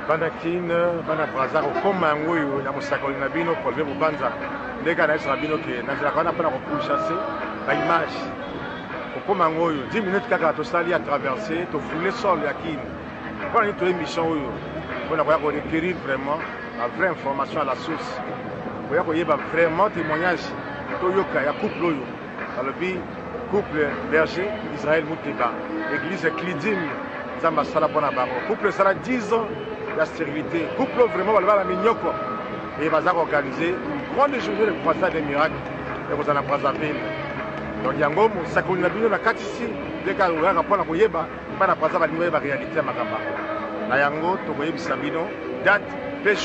Banakine, Banabrazar, au Komango, na Mosakoli Nabino, pour le Banza, les gars Rabino qui n'a pas pour chasser la image. Au Komango, 10 minutes kaka to sali à traverser, to fouler sol yakine. Quand on est émission, on a requérir vraiment la vraie information à la source. On a vraiment témoignage to yoka ya couple oyo. Dans le pays, couple berger Israël Mouteba, église Klidim, Zamba Sala Bonabaro. Couple ça 10 ans. La stérilité, couple vraiment la mignoko et va organiser une grande journée de croisade des miracles et vous en avez pas ville. Donc yango ça qu'on a vu la carte ici les gars on va prendre pour yeba pas la croisade va niveau réalité makamba. Na yango to voyez bisabino date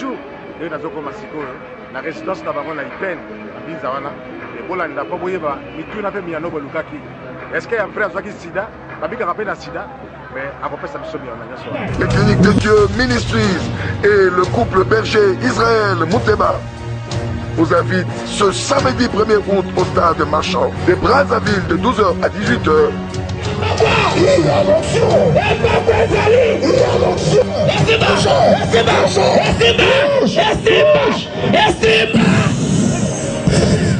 jour et na zoko masiko na résidence na bango na Ipen na Binza wana et bolanda pas boyeba mitu na pe miano bolukaki. Est-ce qu'il y a un frère qui sida babika rappelle na sida. Les cliniques de Dieu Ministries et le couple berger Israël Mouteba vous invitent ce samedi 1er août au stade marchand de Brazzaville de 12h à 18h.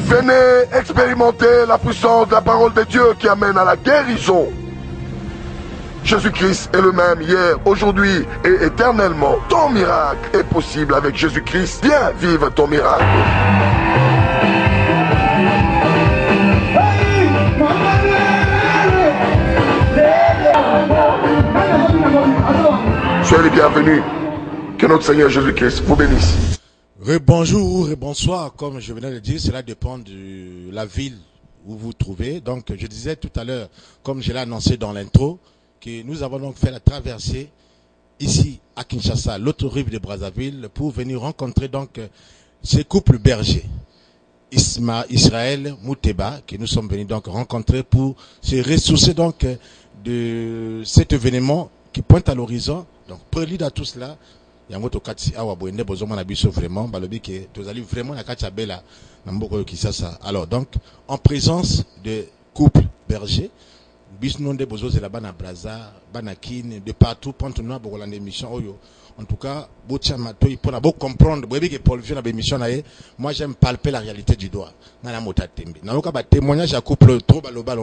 Venez expérimenter la puissance de la parole de Dieu qui amène à la guérison. Jésus-Christ est le même hier, aujourd'hui et éternellement. Ton miracle est possible avec Jésus-Christ. Viens vivre ton miracle. Soyez les bienvenus. Que notre Seigneur Jésus-Christ vous bénisse. Bonjour et bonsoir. Comme je venais de dire, cela dépend de la ville où vous vous trouvez. Donc, je disais tout à l'heure, comme je l'ai annoncé dans l'intro, que nous avons donc fait la traversée ici à Kinshasa, l'autre rive de Brazzaville, pour venir rencontrer donc ces couples bergers, Israël Mouteba, que nous sommes venus donc rencontrer pour se ressourcer donc de cet événement qui pointe à l'horizon. Donc prélude à tout cela, yango to kati awa boende bozoma na biso vraiment balobi que tous allez vraiment na kati bela na mboko Kinshasa. Alors donc en présence de couples bergers bisnon de bozo la bana braza banakine de partout pontono bokola émission oyo en tout cas botia matoi pourabo comprendre boyebi que Paul vient na émission na ye. Moi j'aime palper la réalité du doigt na mota tembe na yoka ba témoignage à couple trop baloba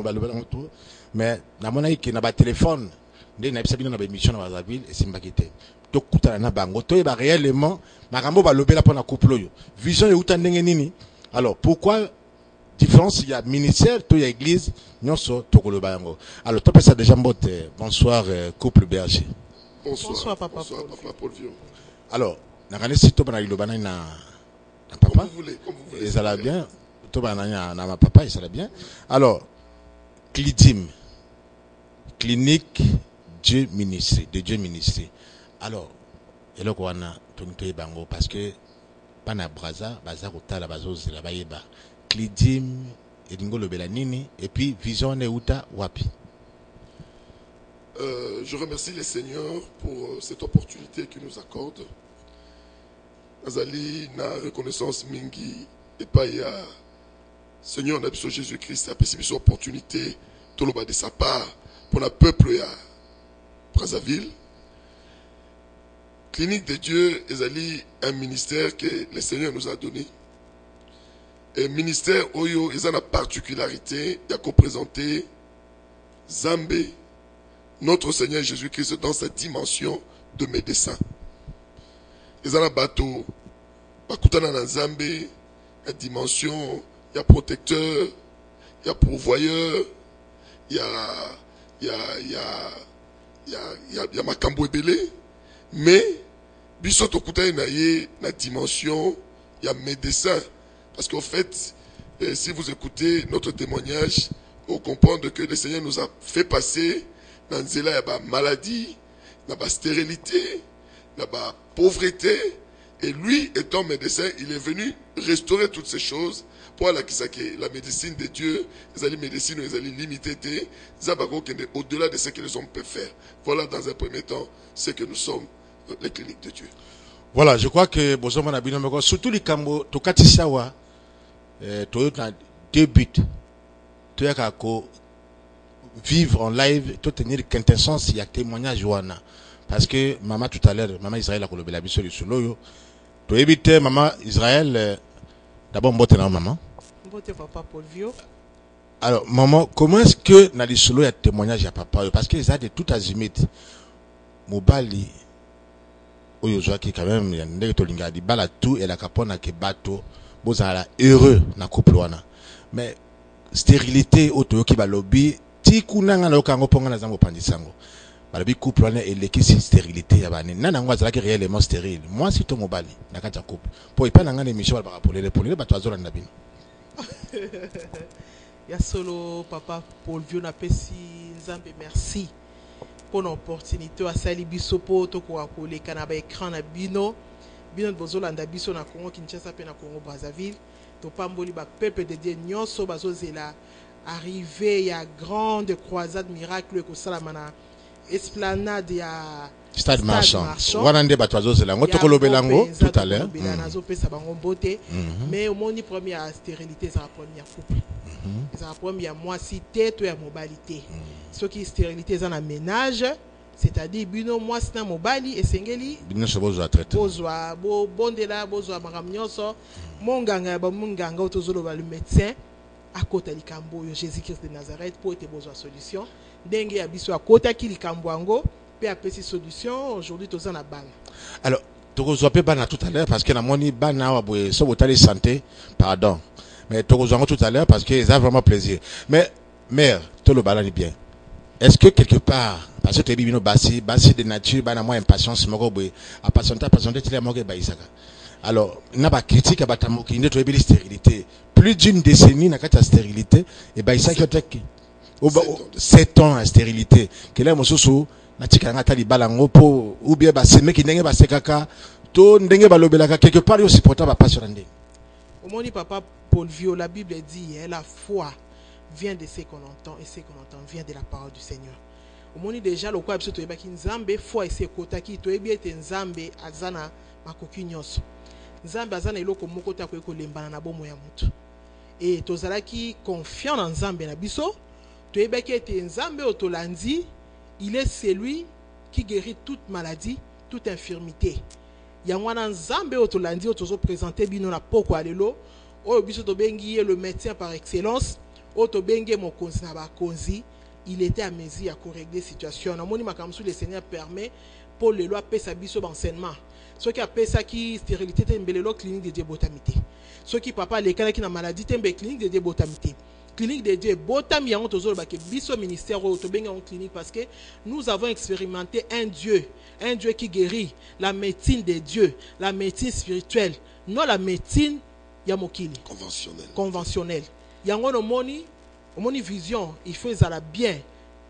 tout mais na mona ki na ba téléphone ndé na bisabino na émission na Brazzaville et simbakite to kutana na bango to ba réellement makambo balobela pour na couple oyo vision e utandenge nini. Alors pourquoi différence, il y a ministère, il y a église, nous sommes Tokolobango. Alors, tu ça déjà mbote. Bonsoir, couple berger. Bonsoir, papa. Bonsoir, papa Paul Vieux. Alors, nakane si to bana ilobana na papa. Comme vous voulez. Et ça l'a bien. To bana na ma papa, et ça l'a bien. Alors, Klidim, clinique Dieu ministre, de Dieu ministre. Alors, et là qu'on a tonité bango parce que bana braza, baza kota la bazoze la bayeba. Klidim Edingo Lobelanini et puis Vision Neuta Wapi. Je remercie les seigneurs pour cette opportunité qu'ils nous accordent. Azali na reconnaissance mingi et pas ya Seigneur n'a besoin Jésus-Christ a possible cette opportunité tout le bas de sa part pour le peuple ya Brazzaville. Clinique de Dieu Azali un ministère que le Seigneur nous a donné. Et ministère Oyo, ils ont la particularité de représenter Zambé, notre Seigneur Jésus-Christ dans sa dimension de médecin. Ils ont la bateau, Bakutana na Zambé, la dimension, il y a protecteur, il y a pourvoyeur, il y a Makambo Ebele, mais, Bisoto Kutana na ye, la dimension, il y a médecin. Parce qu'en fait, si vous écoutez notre témoignage, vous comprenez que le Seigneur nous a fait passer dans la maladie, dans la stérilité, dans la pauvreté. Et lui, étant médecin, il est venu restaurer toutes ces choses pour la médecine de Dieu, les médecines, les limitées, au-delà de ce que les hommes peuvent faire. Voilà dans un premier temps ce que nous sommes, les cliniques de Dieu. Voilà, je crois que surtout les Kambo, Tokatisawa, Toyota deux buts. Toyaka vivre en live, tout tenir quintessence, il y a témoignage. parce que maman tout à l'heure, maman Israël a colobé la biso sur l'eau. Tu évites maman Israël, d'abord mbote na maman. Mbote papa Paul Vio. Alors maman, comment est-ce que dans les solo il y a témoignage à papa parce que ça de tout azimut. Mobali oyo zo qui quand même ya ndenge to linga di bala tout et la capona ke bato bozala heureux na couple wana. Mais stérilité auto ki ba lobby ti kunanga na kango ponga na zango pandisango. Balobi couple wana eleki si stérilité ya bane. Nana ngo azala ki réellement stérile. Moi si to mobali na kata couple. Po ipa na ngane mission ba pour les bato azola na bino. Ya solo papa Paul Vio na pesi nzambe merci pour l'opportunité à sali biso po to ko akoleka na ba écran na bino bozolanda biso na Congo Kinshasa pe na Congo Brazzaville to pamboli ba peuple de Dieu nyonso bazozela arrivé ya grande croisade miracle ko salama na esplanade ya Stade Marchand. Wana nde bato bazozela ngo to kolobelango tout à l'heure. Nazo pesa bango mbote mais au moni première stérilité ça la première couple. C'est la première moissité to ya mobilité. Ce qui stérilité ça na ménage, c'est-à-dire bino moi c'est na mobali et sengeli bino so bozo traiter. Bozwa bo bondela bozwa makamnyoso monganga ba monganga otozolo ba le médecin à côté likambo yo Jésus-Christ de Nazareth pour être besoin solution. Ndenge ya biso à côté ki likambo ango pe apesi solution aujourd'hui toza na bana. Alors tokozwa pe bana tout à l'heure parce que na moni bana wa boye so botali santé pardon. Mais tokozwa tout à l'heure parce que ça a vraiment plaisir. Mais mère, to le balani bien. Est-ce que quelque part parce que tu es bino basi de nature bana moi impatience moko boye a patienter tile moko ba isaka. Alors na ba critique ba tamoki nde to ebili stérilité. Plus d'une décennie na kata stérilité et ba isaka teki. 7 ans à stérilité. Kela mosusu na tika ngata li balango po ou bien ba semeki ndenge ba sekaka to ndenge ba lobelaka quelque part yo supporta ba passion ndenge. Omoni papa Paul Vio, la Bible dit la foi vient de ce qu'on entend et ce qu'on entend vient de la parole du Seigneur. Omoni déjà le quoi biso to yebaki nzambe foi ese kotaki to yebi ete nzambe azana makoki nyonso. Nzambe azana eloko moko ta ko lembana na bomo ya mutu. Et tozalaki confiant dans nzambe na biso to yebaki ete nzambe otolandi il est celui qui guérit toute maladie, toute infirmité. Yangwana nzambe otolandi otozo présenter bino na poko alelo oyo biso to bengi le médecin par excellence oto bengi mokonzi na bakonzi il était à mesure à régler situation na moni makamsu le Seigneur permet pour les lois pesa biso enseignement ce qui a pesa qui stérilité tembelelo clinique de Dieu botamité ce qui papa les kana qui na maladie tembe clinique de Dieu botamité clinique de Dieu botami yango tozo ba ke biso ministère oto bengi en clinique parce que nous avons expérimenté un Dieu qui guérit, la médecine de Dieu, la médecine spirituelle, non la médecine yamokili conventionnelle. Yango no moni vision, il faut ça bien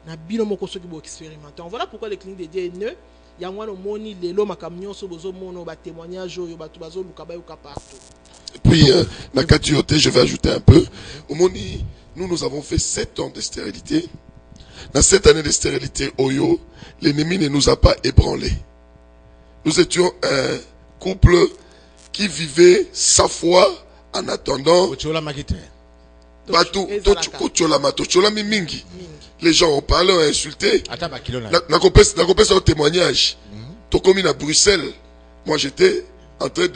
na bino moko soki bo expérimenter. Voilà pourquoi les cliniques de Dieu ne yango no moni lelo makamnyo so bozo mono ba témoignage yo ba to bazo luka ba yo partout. Et puis na katioté, je vais ajouter un peu. Au moni, nous avons fait 7 ans de stérilité. Dans cette année de stérilité, Oyo, l'ennemi ne nous a pas ébranlés. Nous étions un couple qui vivait sa foi en attendant. Les gens ont parlé, ont insulté. La compèse au témoignage. Tokomi à Bruxelles. Moi, j'étais en train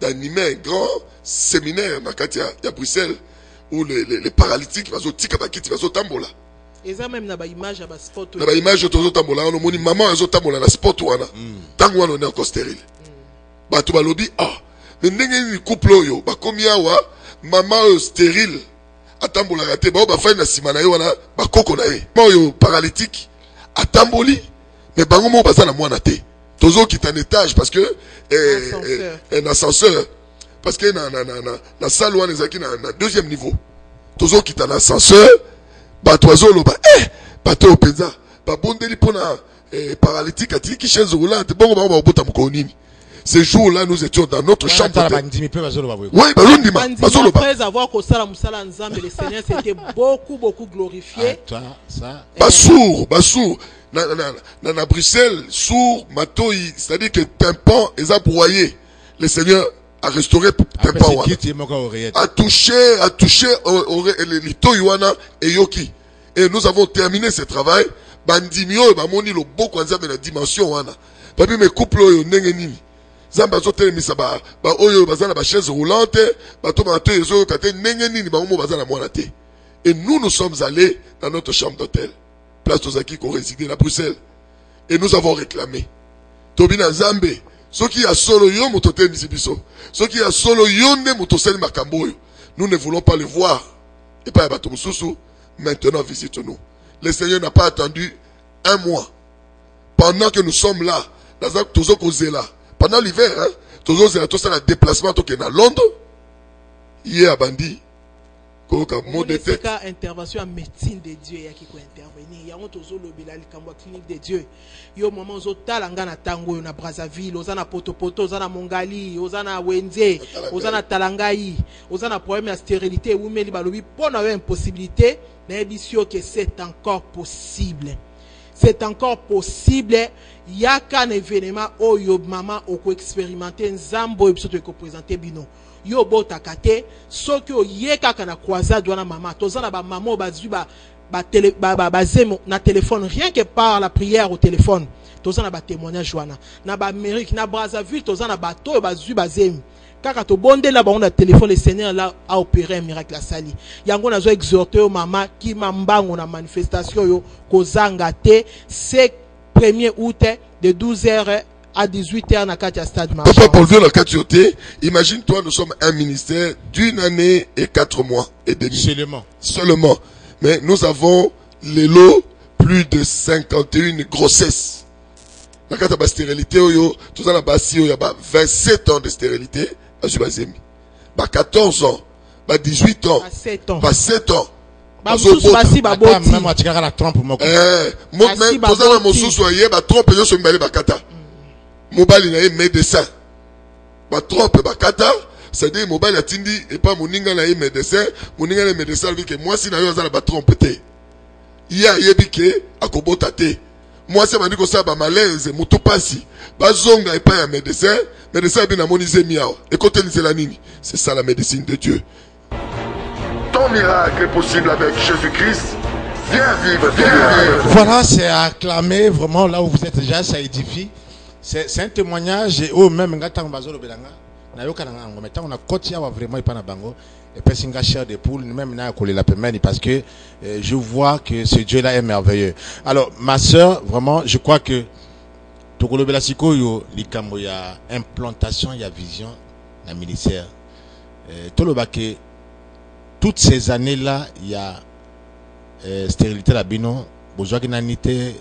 d'animer un grand séminaire à Bruxelles où les paralytiques vont au tambola. Et ça même na ba image à ba sport. Na ba image tozo tambola on moni maman azo tambola na sport wana. Tango wana on est encore stérile. Ba to ba lobi mais ndenge ni couple oyo ba komi awa maman stérile atambola raté ba fa na sima na yo wana ba koko na ye. Maman oyo paralytique atamboli mais bango mo baza na mwana te. Tozo qui est en étage parce que un ascenseur parce que na salle wana ezaki na deuxième niveau. Tozo qui est en ascenseur Batoizo loba bato penza ba bondeli pona paralytique atili ki chaise roulante bongo ba bota mukonini. Ce jour-là nous étions dans notre chambre. Oui, après avoir kosala musala nzambe le Seigneur s'était beaucoup glorifié. Basour na Bruxelles sourd matoi, c'est-à-dire que tympan et broyé. Le Seigneur a restauré tympan a touché les toyuana et yoki. Et nous avons terminé ce travail bandimi oyo bamoni loboko ya Nzambe na dimension wana papi me couple oyo ndenge nini Nzambe azotelemisa ba oyo baza na ba chaise roulante bato bato ezo kate ndenge nini bango baza na mwana te. Et nous sommes allés dans notre chambre d'hôtel place Tozaki qu'on résidait à Bruxelles et nous avons réclamé Tobina Nzambe ce qui a solo yo mototel misibiso ce qui a solo yonde motosel makambo. Nous ne voulons pas le voir et pas bato mususu. Maintenant visite-nous. Le Seigneur n'a pas attendu un mois pendant que nous sommes là pendant l'hiver hein, tous un déplacement à Londres hier à Bandi c'est une intervention en médecine de Dieu qui peut intervenir. Il y a un clinique de Dieu. Il y a un moment où na Tango, na Brazzaville, na Potopoto, na Mongali, na Wenze, na Talangai, na problème de stérilité, ou mais pour avoir une possibilité, que c'est encore possible. C'est encore possible. Il y a qu'un événement où yo maman ou expérimenter Nzambo et surtout ko présenter bino. Yo bota kate soki oye kaka na croisade wana mama tozana ba maman bazui ba zemo na téléphone rien que par la prière au téléphone tozana ba témoignage wana na ba Amérique na Brazzaville tozana ba to bazui ba zemi kaka to bonde la ba on a téléphone le Seigneur là a opéré un miracle à sali yango nazo exhorter mama ki mambango na manifestation yo kozanga te c'est 1er août de 12h à 18h na Katia Stade Marchand. Papa Paul Vieux na Katioté, imagine-toi, nous sommes un ministère d'une année et 4 mois et demi. Seulement. Mais nous avons les lots plus de 51 grossesses. La Katia ba stérilité oyo, tout ça na basi oyo ba 27 ans de stérilité, ba 14 ans, ba 18 ans, ba 7 ans. Même atikaka la trompe moko. Tozana mosusu aye ba trompe yo so mbale ba kata. Mobali na ye médecin. Ba trompe ba kata, c'est-à-dire mobali atindi et pas moninga na ye médecin, moninga na médecin lui que moi si na yo za ba trompe te. Ya yebi ke akobota te. Moi c'est mandi ko sa ba malaise mutu pasi. Ba zonga et pas un médecin, médecin bi na monize miao. Écoutez la nini. C'est ça la médecine de Dieu. Ton miracle est possible avec Jésus-Christ. Viens vivre, viens vivre. Voilà, c'est acclamé vraiment là où vous êtes déjà, ça édifie. C'est un témoignage et même ngata ngbazo lobelanga. Na yoka na ngo mettons on a kotia wa vraiment et pas na bango et puis singa chair de poule même na coller la pemene parce que je vois que ce Dieu là est merveilleux. Alors ma sœur, vraiment je crois que tokolobela sikoyo likambo ya implantation ya vision na ministère. Tolobake toutes ces années-là, il y a stérilité la bino, besoin d'inanité,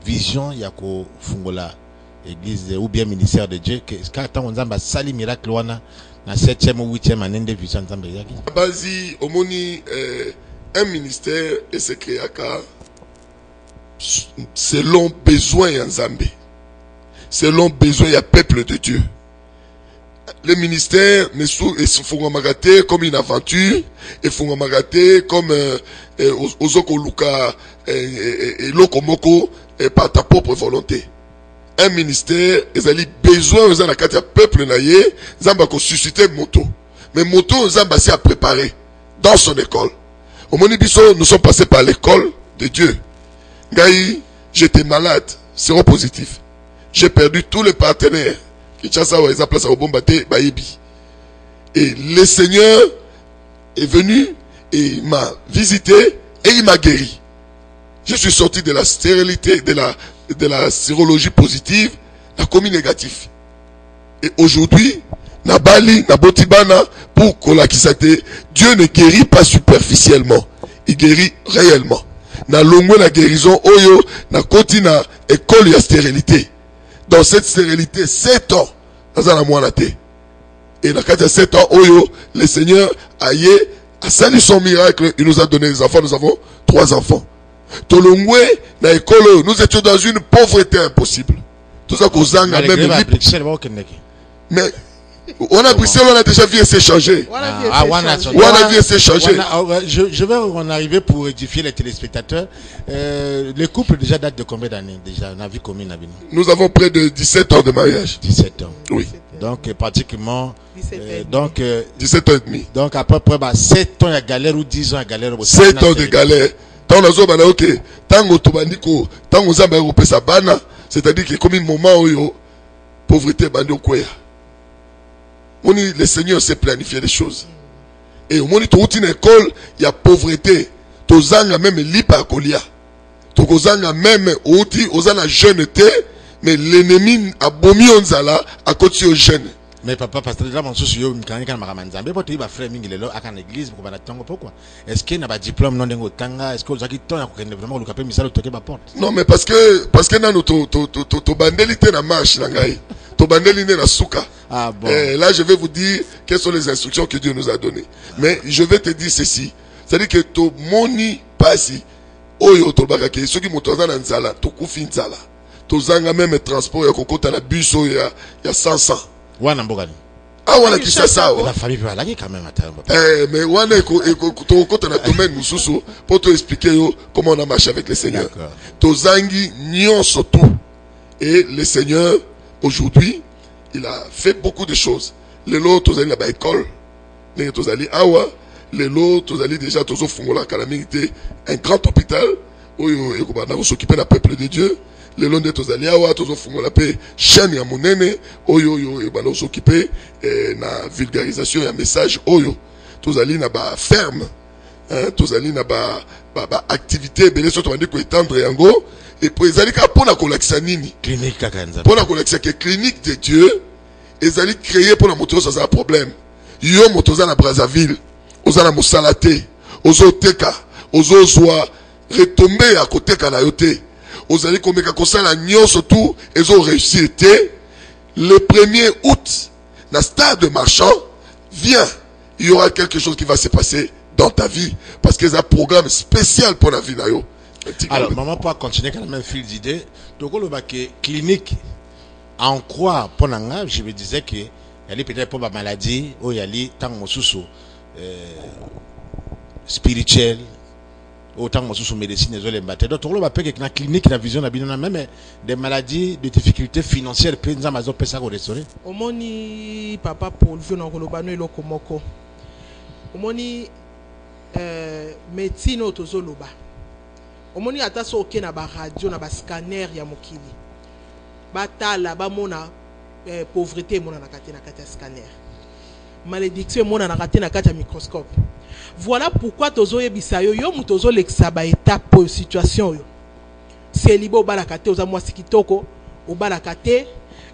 vision, il y a ko fungola église ou bien ministère de Dieu que quand on zamba sali miracle wana na 7e ou 8e année de vision nzamba yaki. Basi omoni un ministère et se créé selon besoin ya Nzambe. Selon besoin ya peuple de Dieu. Le ministère ne sont magaté comme une aventure et font magaté comme Ozoko Luka et Lokomoko et par ta propre volonté. Un ministère, ils ont besoin de la carte peuple naïe, Zamba ko susciter moto. Mais moto Zamba s'est préparé dans son école. Au Monibiso, nous sommes passés par l'école de Dieu. Gaï, j'étais malade, séropositif. J'ai perdu tous les partenaires. Et le Seigneur est venu et il m'a visité et il m'a guéri. Je suis sorti de la stérilité, de la sérologie positive, la commis négatif. Et aujourd'hui, Nabali, Nabotibana, pour Kolakisate, Dieu ne guérit pas superficiellement, il guérit réellement. Na longue la guérison, oyo, na kontina, école ya stérilité. Dans cette stérilité, 7 ans, dans la moitié. Et dans 7 ans, Oyo, le Seigneur a salué son miracle, il nous a donné des enfants, nous avons 3 enfants. Tolongwe, na école, nous étions dans une pauvreté impossible. Tout ça qu'on zanga même. Mais, on a Bruxelles, on a déjà vu s'échanger. On a vu s'échanger. Je vais en arriver pour édifier les téléspectateurs. Le couple déjà date de combien d'années déjà? On a vu combien d'années? Nous avons près de 17 ans de mariage. 17 ans. Oui. Donc pratiquement 17 ans et demi. Donc à peu près 7 ans à galère ou 10 ans à galère. 7 ans de galère. tant nazo bana ok tango tobandiko tango nzamba europesa bana c'est-à-dire que comme un moment où pauvreté bandi okwea moni le Seigneur sait planifier les choses et au moni to uti na école il y a pauvreté tozanga même lipa kolia to kozanga même uti ozana jeunete mais l'ennemi a bomi onzala à côté aux jeunes. Mais papa, parce que là, mon souci, yo, quand il m'a faut tu frère mingi lelo à l'église pour banatango pourquoi? Est-ce qu'il n'a pas diplôme non dengo tanga? Est-ce que vous avez temps à vraiment le capé misalo toquer ma porte? Non, mais parce que nan to bandelité na marche na ngai. To bandelité na souka. Ah bon. Là, je vais vous dire quelles sont les instructions que Dieu nous a données. Mais je vais te dire ceci. C'est-à-dire que to moni pasi oyo to bakake ceux qui motoza na nzala to kufi nzala. To zanga même transport ya kokota na bus ya 500. Wana mbogani. Ah wana kisasa. La famille peut aller quand même attendre. Mais wana to kokota na domaine mususu pour te expliquer comment on a marché avec le Seigneur. To zangi nyonso tout. Et le Seigneur aujourd'hui, il a fait beaucoup de choses. Les lots to zali na ba école. Les to zali awa, les lots to zali déjà to zo fungola calamité un grand hôpital où il va s'occuper du peuple de Dieu. Les lots de tous aliawa, tous au fond la paix, chaîne ya monene, oyo yo, et va s'occuper na vulgarisation ya message oyo, tous ali na ba ferme, hein, tous ali na ba activité, belé surtout on dit qu'on étendre yango, et pour les ali ka pour la collection nini, clinique kakanza, pour la collection que clinique de Dieu, les ali créer pour la moto ça c'est un problème. Yo moto na Brazzaville, oza na Mosalate, ozo teka, ozo zwa retomber à côté kanayote. Vous allez comme la nyonso tout et ont réussi été le 1er août dans stade de marchand viens il y aura quelque chose qui va se passer dans ta vie parce qu'il y a un programme spécial pour la vie d'ailleurs. Alors maman pour continuer quand même fil d'idée donc le bac clinique en quoi pour nanga je me disais que il y a peut-être pour ma maladie ou il y a tant mosusu spirituel autant que sous médecine et les batailles. Donc, on va payer que la clinique, la vision, la binona même des maladies, des difficultés financières, puis nous avons fait ça au restaurant. Au moni papa pour le vieux et le komoko. Au moni médecine autozoloba. Au moni ataso ok na ba radio na ba scanner ya mokili. Batala ba mona pauvreté mona na kati scanner. Malédiction mona na kati na kati microscope. Voilà pourquoi tozo yebisa yo yo mutozo lekisa ba étape pour situation yo. C'est libo balakate oza mwasi kitoko obalakate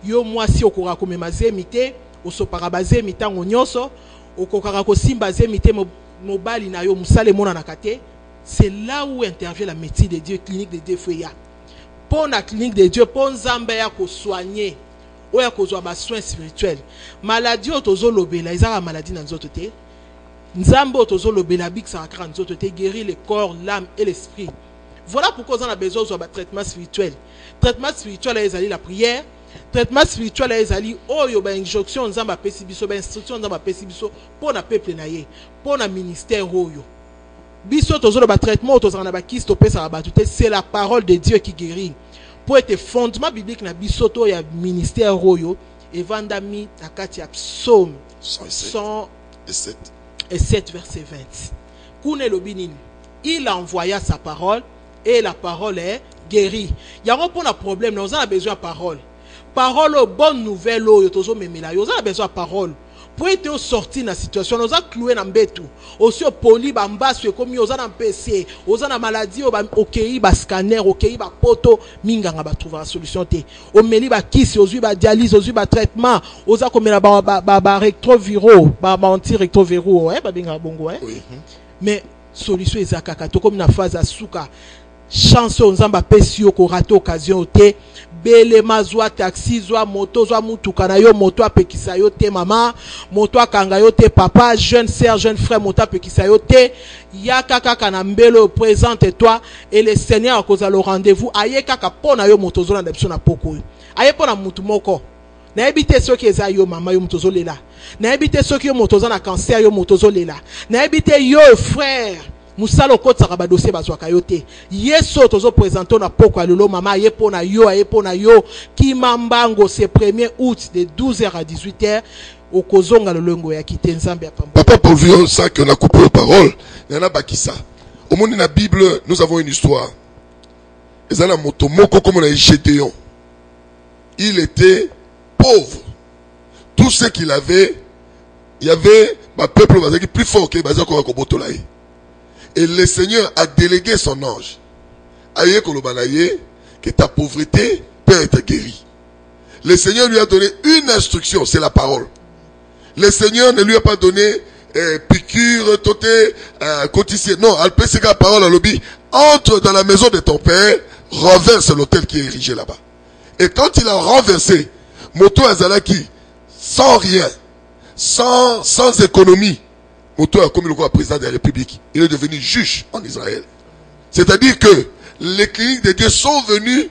yo mwasi okora komema zemite osopaka bazemi tango nyonso okokaka kosimba zemite mobali na yo musale mona na kate. C'est là où intervient la médecine de Dieu, clinique de Dieu fouya. Pour la clinique de Dieu, pour nzambe ya ko soigner ou ya ko ba soins spirituels. Maladie otozo lobela ezaka maladie na nzoto te. Nzambe otozo lobela bik sa kran nzoto te guérir le corps, l'âme et l'esprit. Voilà pourquoi on a besoin de traitement spirituel. Traitement spirituel ezali la prière. Traitement spirituel ezali oyo ba injonction nzamba pesi biso ba instruction nzamba pesi biso pour na peuple na ye, pour na ministère oyo. Biso tozo ba traitement tozo na ba kisto pesa ba tout c'est la parole de Dieu qui guérit. Pour être fondement biblique na biso to ya ministère oyo evandami na kati ya psaume 107 verset 20. Kune lobinini. Il envoya sa parole et la parole est guérie. Il y a un problème, nous avons besoin de parole. Parole, bonne nouvelle, nous avons besoin de parole. Pour être sorti de la situation, nous avons cloué dans le bétou. Aussi, poli, bambasse, comme nous avons PC, nous avons maladie, ok, ba scanner, ok, ba poto, minga nga ba trouver la solution te. O meli ba kiss, ozu ba dialyse, ozu ba traitement, oza comme la ba rétroviro, ba anti-rétroviro, ba binga bongo, mais solution ezakaka to comme na phase asuka. Chanson nzamba pesi yo ko rater occasion te bele mazwa taxi zwa moto zwa mutuka na yo moto apekisa yo te mama moto akanga yo te papa jeune sœur jeune frère moto apekisa yo te ya kaka kana mbelo présente toi et le Seigneur akoza le rendez-vous aye kaka pona yo moto zona ndepso na poko aye pona mutu moko na ebite soki eza yo mama yo moto zolela na ebite soki yo moto zona cancer yo moto zolela na ebite yo frère musalo kotaka ba dossier bazwaka yo te yeso tozo présenter na poko alolo mama yepona yo kimambango c'est 1er août de 12h à 18h okozonga lolongo ya kite nzambe ya pamba papa pour vieux ça que na coupé parole yana bakisa Au monde de la Bible, nous avons une histoire. Comme on a Gédéon. Il était pauvre. Tout ce qu'il avait, il y avait un peuple plus fort que les. Et le Seigneur a délégué son ange. Aïe kolobanaye, que ta pauvreté peut être guérie. Le Seigneur lui a donné une instruction, c'est la parole. Le Seigneur ne lui a pas donné piqûre, toté, cotissier. Non, elle peut la parole à l'objet. Entre dans la maison de ton père, renverse l'autel qui est érigé là-bas. Et quand il a renversé, Moto Azalaki, sans rien, sans économie, Moto a comme le président de la République. Il est devenu juge en Israël. C'est-à-dire que les cliniques de Dieu sont venus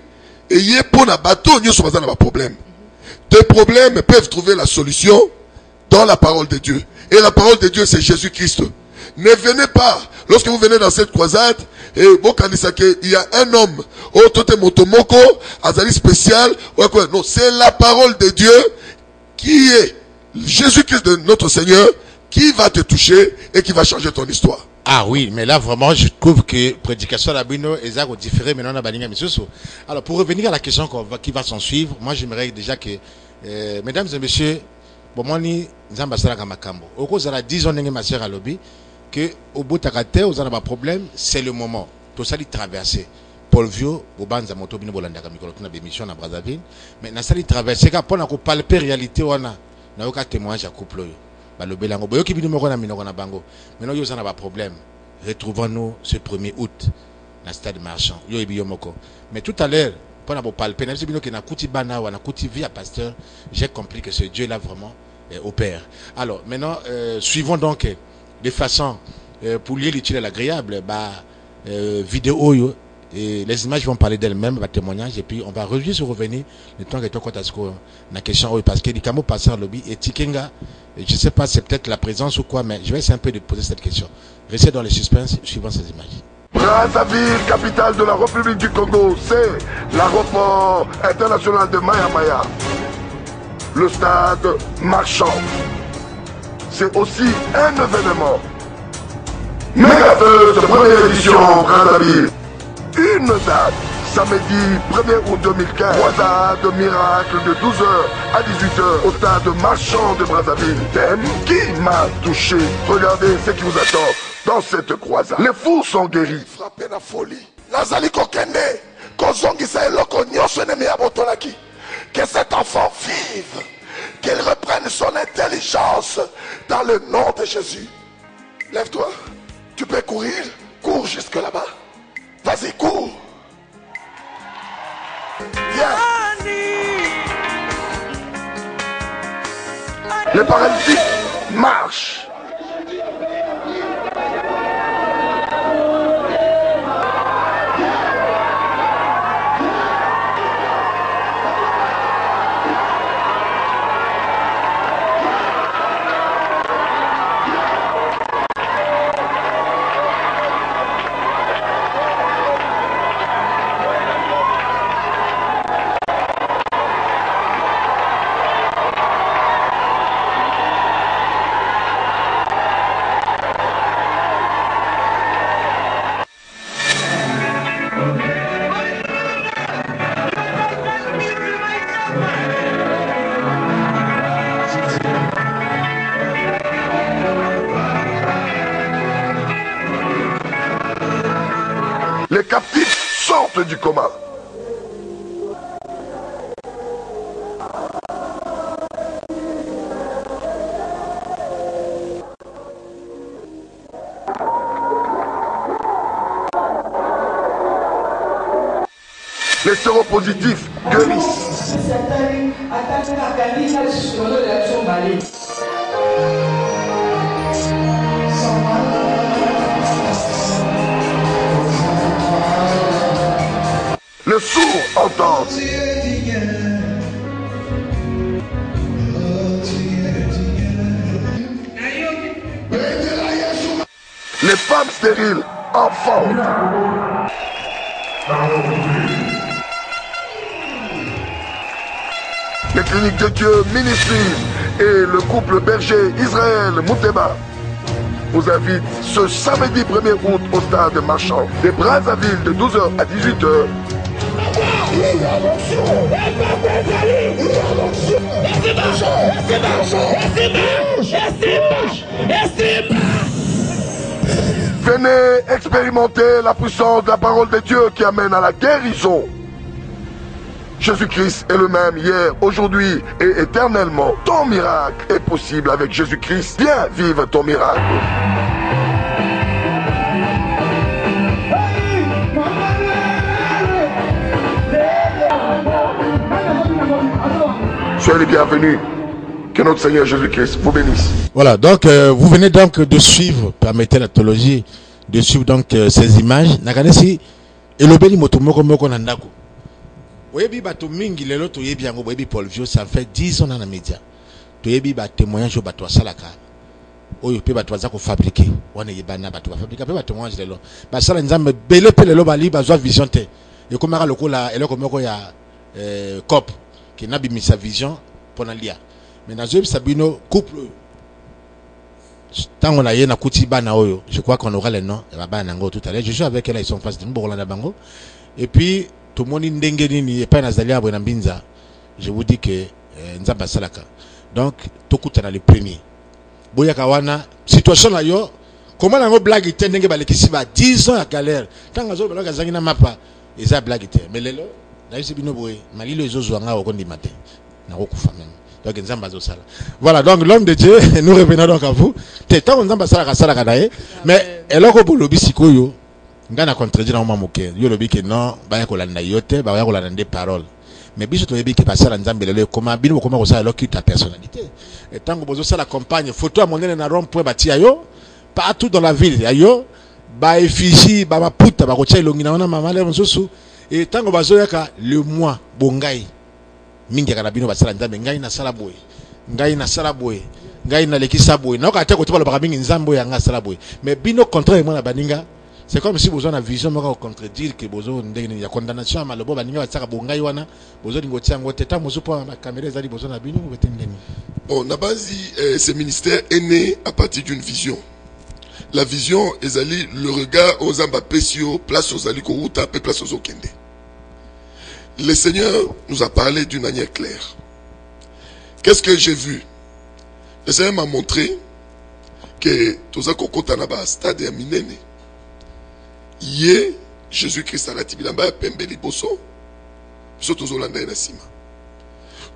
et il y a pour un bateau, nous sommes dans un problème. Tes problèmes peuvent trouver la solution dans la parole de Dieu. Et la parole de Dieu, c'est Jésus-Christ. Ne venez pas, lorsque vous venez dans cette croisade, et il y a un homme, Motomoko, Azali spécial, non, c'est la parole de Dieu qui est Jésus-Christ de notre Seigneur, qui va te toucher et qui va changer ton histoire. Ah oui, mais là vraiment je trouve que prédication à la bino est différent maintenant balinga misusu. Alors pour revenir à la question qui va s'en suivre, moi j'aimerais déjà que mesdames et messieurs, bon moi ni nzamba sala kamakambo. Oko zala 10 ans ndenge ma sœur a lobby que au bout takate aux a pas problème, c'est le moment. Tout ça li traverser. Paul Vio, bobanza moto bino bolanda ka mikolo tuna bémission na Brazzaville, mais na sali traverser ka pona ko palper réalité wana na yoka témoignage à couple yo. Balobelango boyoki bino moko na minoko na bango. Maintenant yo ça n'a pas problème. Retrouvons-nous ce 1er août dans le stade marchand. Yo ebi yo moko. Mais tout à l'heure, pendant que palper, même si bino que na kuti bana ou na kuti via pasteur, j'ai compris que ce Dieu là vraiment opère. Alors maintenant suivons donc de façon pour lier l'utile à l'agréable, vidéo yo, et les images vont parler d'elles-mêmes, témoignage, et puis on va revenir sur revenir le temps que toi quand la question parce que les camo passent à lobby et Tikenga, je sais pas c'est peut-être la présence ou quoi, mais je vais essayer un peu de poser cette question. Restez dans les suspens suivant ces images. Brazzaville, capitale de la République du Congo, c'est l'aéroport international de Maya Maya. Le stade marchand. C'est aussi un événement. Mégateuse, première édition, Brazzaville. Une date, samedi 1er août 2015. Croisade miracle de 12h à 18h au stade marchand de Brazzaville. Thème qui m'a touché. Regardez ce qui vous attend dans cette croisade. Les fous sont guéris. Frappé la folie. Nazali kokende. Kozongi sa eloko nyonso neme ya botolaki. Que cet enfant vive. Qu'il reprenne son intelligence dans le nom de Jésus. Lève-toi. Tu peux courir. Cours jusque là-bas. Vas-y, cours. Viens. Les paralytiques marchent. Les captifs sortent du coma. Les séropositifs guérissent. Les sourds entendent. Les femmes stériles enfantent. Les cliniques de Dieu ministrent et le couple berger Israël Mouteba vous invite ce samedi 1er août au stade Marchand de Brazzaville de 12h à 18h. Venez expérimenter la puissance de la parole de Dieu qui amène à la guérison. Jésus-Christ est le même hier, aujourd'hui et éternellement. Ton miracle est possible avec Jésus-Christ. Viens vivre ton miracle. Soyez les bienvenus. Que notre Seigneur Jésus-Christ vous bénisse. Voilà, donc vous venez donc de suivre, permettez la théologie, de suivre donc ces images. Nakanesi, elobeli motomoko moko nandako. Oyebi bato mingi lelo toyebi yango boyebi Paul Vio, ça fait 10 ans dans les médias. Toyebi ba témoignage bato salaka. Oyo pe bato za ko fabriquer. Wana yebana bato ba fabriquer pe ba témoignage lelo. Ba sala nzambe bele pe lelo bali bazwa vision te. Et comme mara lokola eloko moko ya cop qui n'a bimi sa vision pour lia. Mais dans le Sabino couple tant on a yé na kutiba na oyo, je crois qu'on aura les noms tout à l'heure. Je suis avec elle, ils sont en face de Mborolanda Bango. Et puis tout le monde ndenge nini et pas nazalia bwana mbinza. Je vous dis que nzamba salaka. Donc tokuta na le premier. Boya kawana situation la yo comment la blague était ndenge balekisi ba 10 ans à galère. Tant ngazo baloka zangi na mapa eza blague était. Mais lelo na yisi bino boye malilo ezozo nga okondi matin. Na kokufa même. Donc nzamba zo sala. Voilà, donc l'homme de Dieu, nous revenons donc à vous. Tant nzamba sala sala kadaye, mais eloko bolobi sikoyo ngana contredire na mamoke. Yo lobi que non, ba ya kolanda yote, ba ya kolanda des paroles. Mais biso to yebi que pasala nzambe lelo comment bino comment ko sala loki ta personnalité. Et tant que bozo sala campagne, photo à monene na rond point batia yo, partout dans la ville, ayo, ba effigie, ba maputa, ba ko tia ilongi na wana mama le mosusu. Et tant que bazo yaka le mois bongai. Mingi kana bino basala nzambe ngai na sala boy ngai na sala boy ngai na lekisa boy na ka ta ko tibalo baka mingi nzambo ya nga sala boy mais bino contraire moi na baninga c'est comme si besoin na vision moko contredire que besoin ndenge ya condamnation à malobo baninga batsaka bongai wana besoin ngo tiango teta mozo po na caméra ezali besoin na bino betendeni. Bon, na base ce ministère est né à partir d'une vision. La vision ezali le regard aux ambapesio place aux ali ko uta pe place aux okende. Le Seigneur nous a parlé d'une manière claire. Qu'est-ce que j'ai vu? Le Seigneur m'a montré que Toza Kokota Naba stade ya minene. Yé Jésus-Christ a la tibilamba pembeli boso. Biso tozolanda na sima.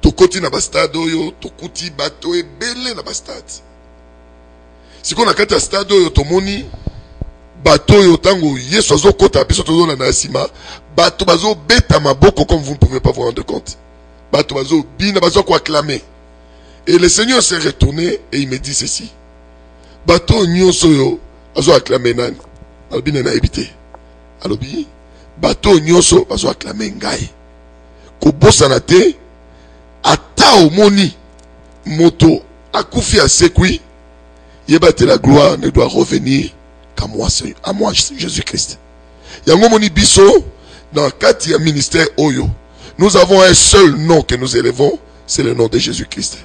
Tokoti na ba stade oyo tokuti bato ebele na ba stade. Siko na kati ya stade oyo tomoni bato oyo tango Yesu azokota biso tozolanda na sima. Bato bazo beta maboko comme vous ne pouvez pas vous rendre compte. Bato bazo bina bazo ko acclamer. Et le Seigneur s'est retourné et il me dit ceci. Bato nyonso yo bazo acclamer nani. Albina na ebité. Alobi bato nyonso bazo acclamer ngai. Ko bosana te ata omoni moto akufi asekwi yebate la gloire ne doit revenir qu'à moi, Jésus-Christ. Yango moni biso dans quatre ministère Oyo, nous avons un seul nom que nous élevons, c'est le nom de Jésus-Christ.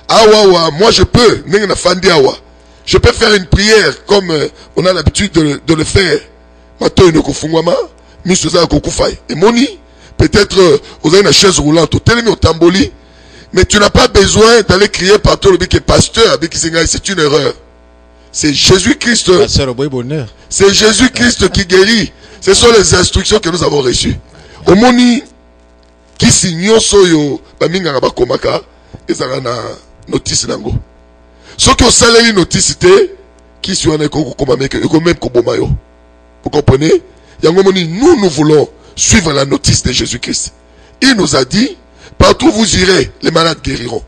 Awa, moi je peux, je peux faire une prière comme on a l'habitude de le faire. Et moni, peut-être vous avez une chaise roulante, au tamboli, mais tu n'as pas besoin d'aller crier partout le que pasteur, c'est une erreur. C'est Jésus-Christ. C'est Jésus-Christ qui guérit. Ce sont les instructions que nous avons reçues. Omoni qui signe soyo baminga na bakomaka ezala na notice nango. Soki osaleli notice te qui soit na ko komameka ko même ko bomayo. Vous comprenez? Yango moni nous voulons suivre la notice de Jésus-Christ. Il nous a dit partout où vous irez les malades guériront.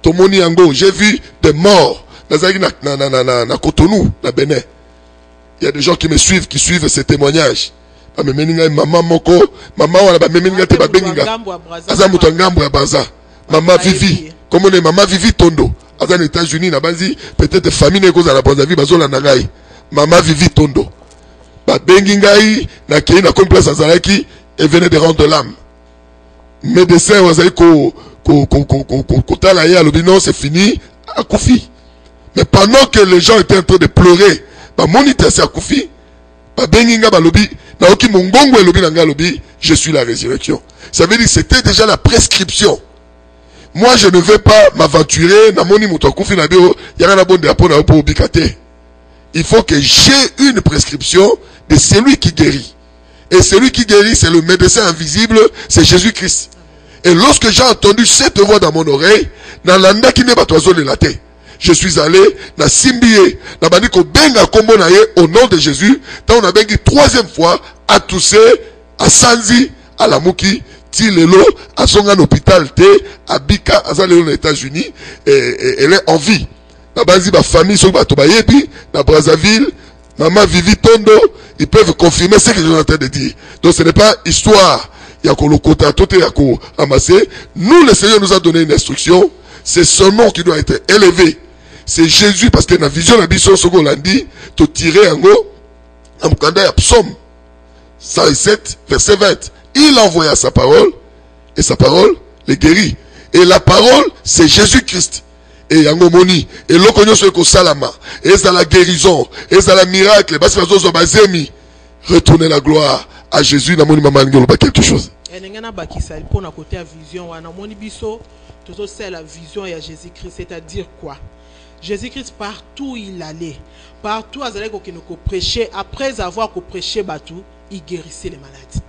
Tomoni yango, j'ai vu des morts na Cotonou, na Bénin. Il y a des gens qui me suivent, qui suivent ces témoignages. Maman moko, maman wala ba memeninga te ba benginga. Aza muto ngambo ya baza. Maman Vivi, comme on est maman Vivi Tondo. Aza aux États-Unis na banzi peut-être famille neko za la Brazzaville bazola na ngai. Maman Vivi Tondo. Ba bengingai na kei na complexe azalaki et venait de rendre l'âme. Médecin wazai ko tala ya lobino c'est fini akufi. Mais pendant que les gens étaient en train de pleurer, bah monita c'est akoufi, bah benginga bah lobi, naoki mongongo et lobi nanga lobi, je suis la résurrection. Ça veut dire c'était déjà la prescription. Moi je ne vais pas m'aventurer, na moni moto akoufi na bio, yanga na bonde apona opo obikate. Il faut que j'ai une prescription de celui qui guérit. Et celui qui guérit, c'est le médecin invisible, c'est Jésus-Christ. Et lorsque j'ai entendu cette voix dans mon oreille, dans l'anda qui n'est pas toiseau de la terre, je suis allé dans Simbié, dans Baniko Benga Kombo Naye, au nom de Jésus, dans on a bengi troisième fois, à Toussé, à Sanzi, à la Mouki, Tilelo, à Songan hôpital T, à Bika, à Zalelo aux États-Unis, et elle est en vie. Dans Banzi, ma famille, sur Batobayebi, dans Brazzaville, Maman Vivi Tondo, ils peuvent confirmer ce que je suis en train de dire. Donc ce n'est pas histoire. Yako Lokota, Tote Yako amassé. Nous, le Seigneur nous a donné une instruction. C'est son nom qui doit être élevé. C'est Jésus, parce que dans la vision de la Bible, ce qu'on l'a dit, te tirer en haut, en Mukanda, Psaume 107, verset 20. Il envoya sa parole, et sa parole les guérit. Et la parole, c'est Jésus-Christ. Et Yangomoni, et l'okonyo sur salama, et ça la guérison, et ça la miracle, retournez la gloire à Jésus, n'a moni maman ngolo pas quelque chose. Et n'engana bakisa pour na côté à vision, wana moni biso, tout c'est la vision ya Jésus-Christ, c'est-à-dire quoi? Jésus-Christ partout il allait, partout azalé ko prêcher, après avoir prêché batou, il guérissait les malades.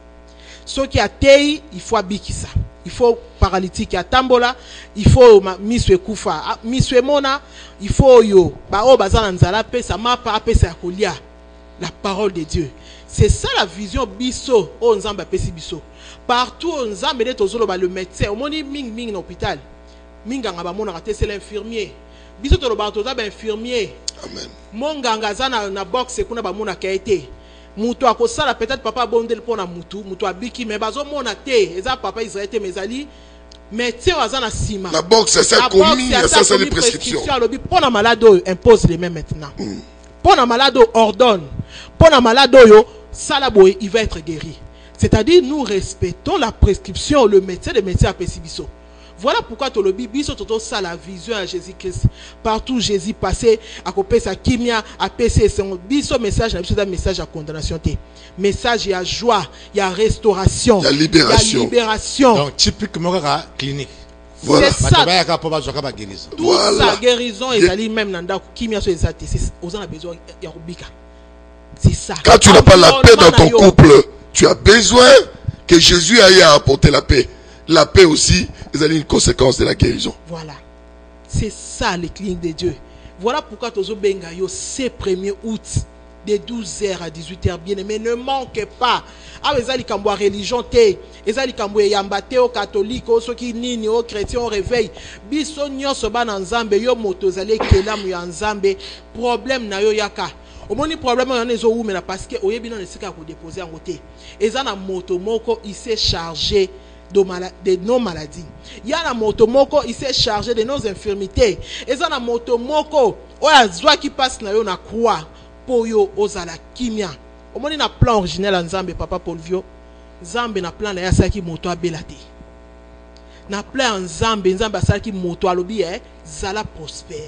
Ce qui a tei, il faut abikisa. Il faut paralytique à Tambola, il faut miswe kufa, miswe mona, il faut yo, ba o bazana nzala pe sa ma pa pe sa kolia. La parole de Dieu. C'est ça la vision biso, o nzamba pesi biso. Partout on nzamba de tozolo ba le médecin, o moni ming na hôpital. Minganga ba mona raté c'est l'infirmier. Biso to lo ba toza ba infirmier. Amen. Monganga zana na box kuna ba mona kaete. Mutu akosala peut-être papa bondel pona mutu abiki mais bazo mona te eza papa Israël te mezali médecin azana sima la boxe ça commis ça c'est les prescriptions alobi pona malade impose les mêmes maintenant pona malade ordonne pona malade yo sala boy il va être guéri, c'est-à-dire nous respectons la prescription le médecin de médecin a pesibiso. Voilà pourquoi tout le biso toto ça la vision à Jésus-Christ. Partout Jésus passait à côté sa kimia à PC son biso message un message à condamnation té. Message il y a joie, il y a restauration, il y a libération. Donc typiquement la clinique. Voilà. C'est ça. Tout voilà. Ça guérison et ali même nanda kimia so exact c'est aux a besoin ya rubika. C'est ça. Quand tu n'as pas la paix dans ton couple, tu as besoin que Jésus aille apporter la paix. La paix aussi, c'est une conséquence de la guérison. Voilà. C'est ça les cliniques de Dieu. Voilà pourquoi Tozo Bengayo, c'est 1er août, de 12h à 18h, bien aimé, ne manquez pas. Ah, les ali kambo religion te, les ali kambo yambate au catholique, au soki nini, au chrétien, au réveil. Biso nyonso ba na nzambe, yo moto zale kelamu ya nzambe, problème na yo yaka. Au moins, le problème est parce que oyebi na nesika ko déposer en côté. Ezana moto moko, il s'est chargé de nos maladies. Il y a la moto moko, il s'est chargé de nos infirmités. Et ça la moto moko, oya zwa qui passe na yo na croix pour yo ozala kimia. Au moins na plan originel en Nzambe papa Paul Vio. Nzambe na plan na ya saki moto abelate. Na plan Nzambe asaki moto alobi zala prospère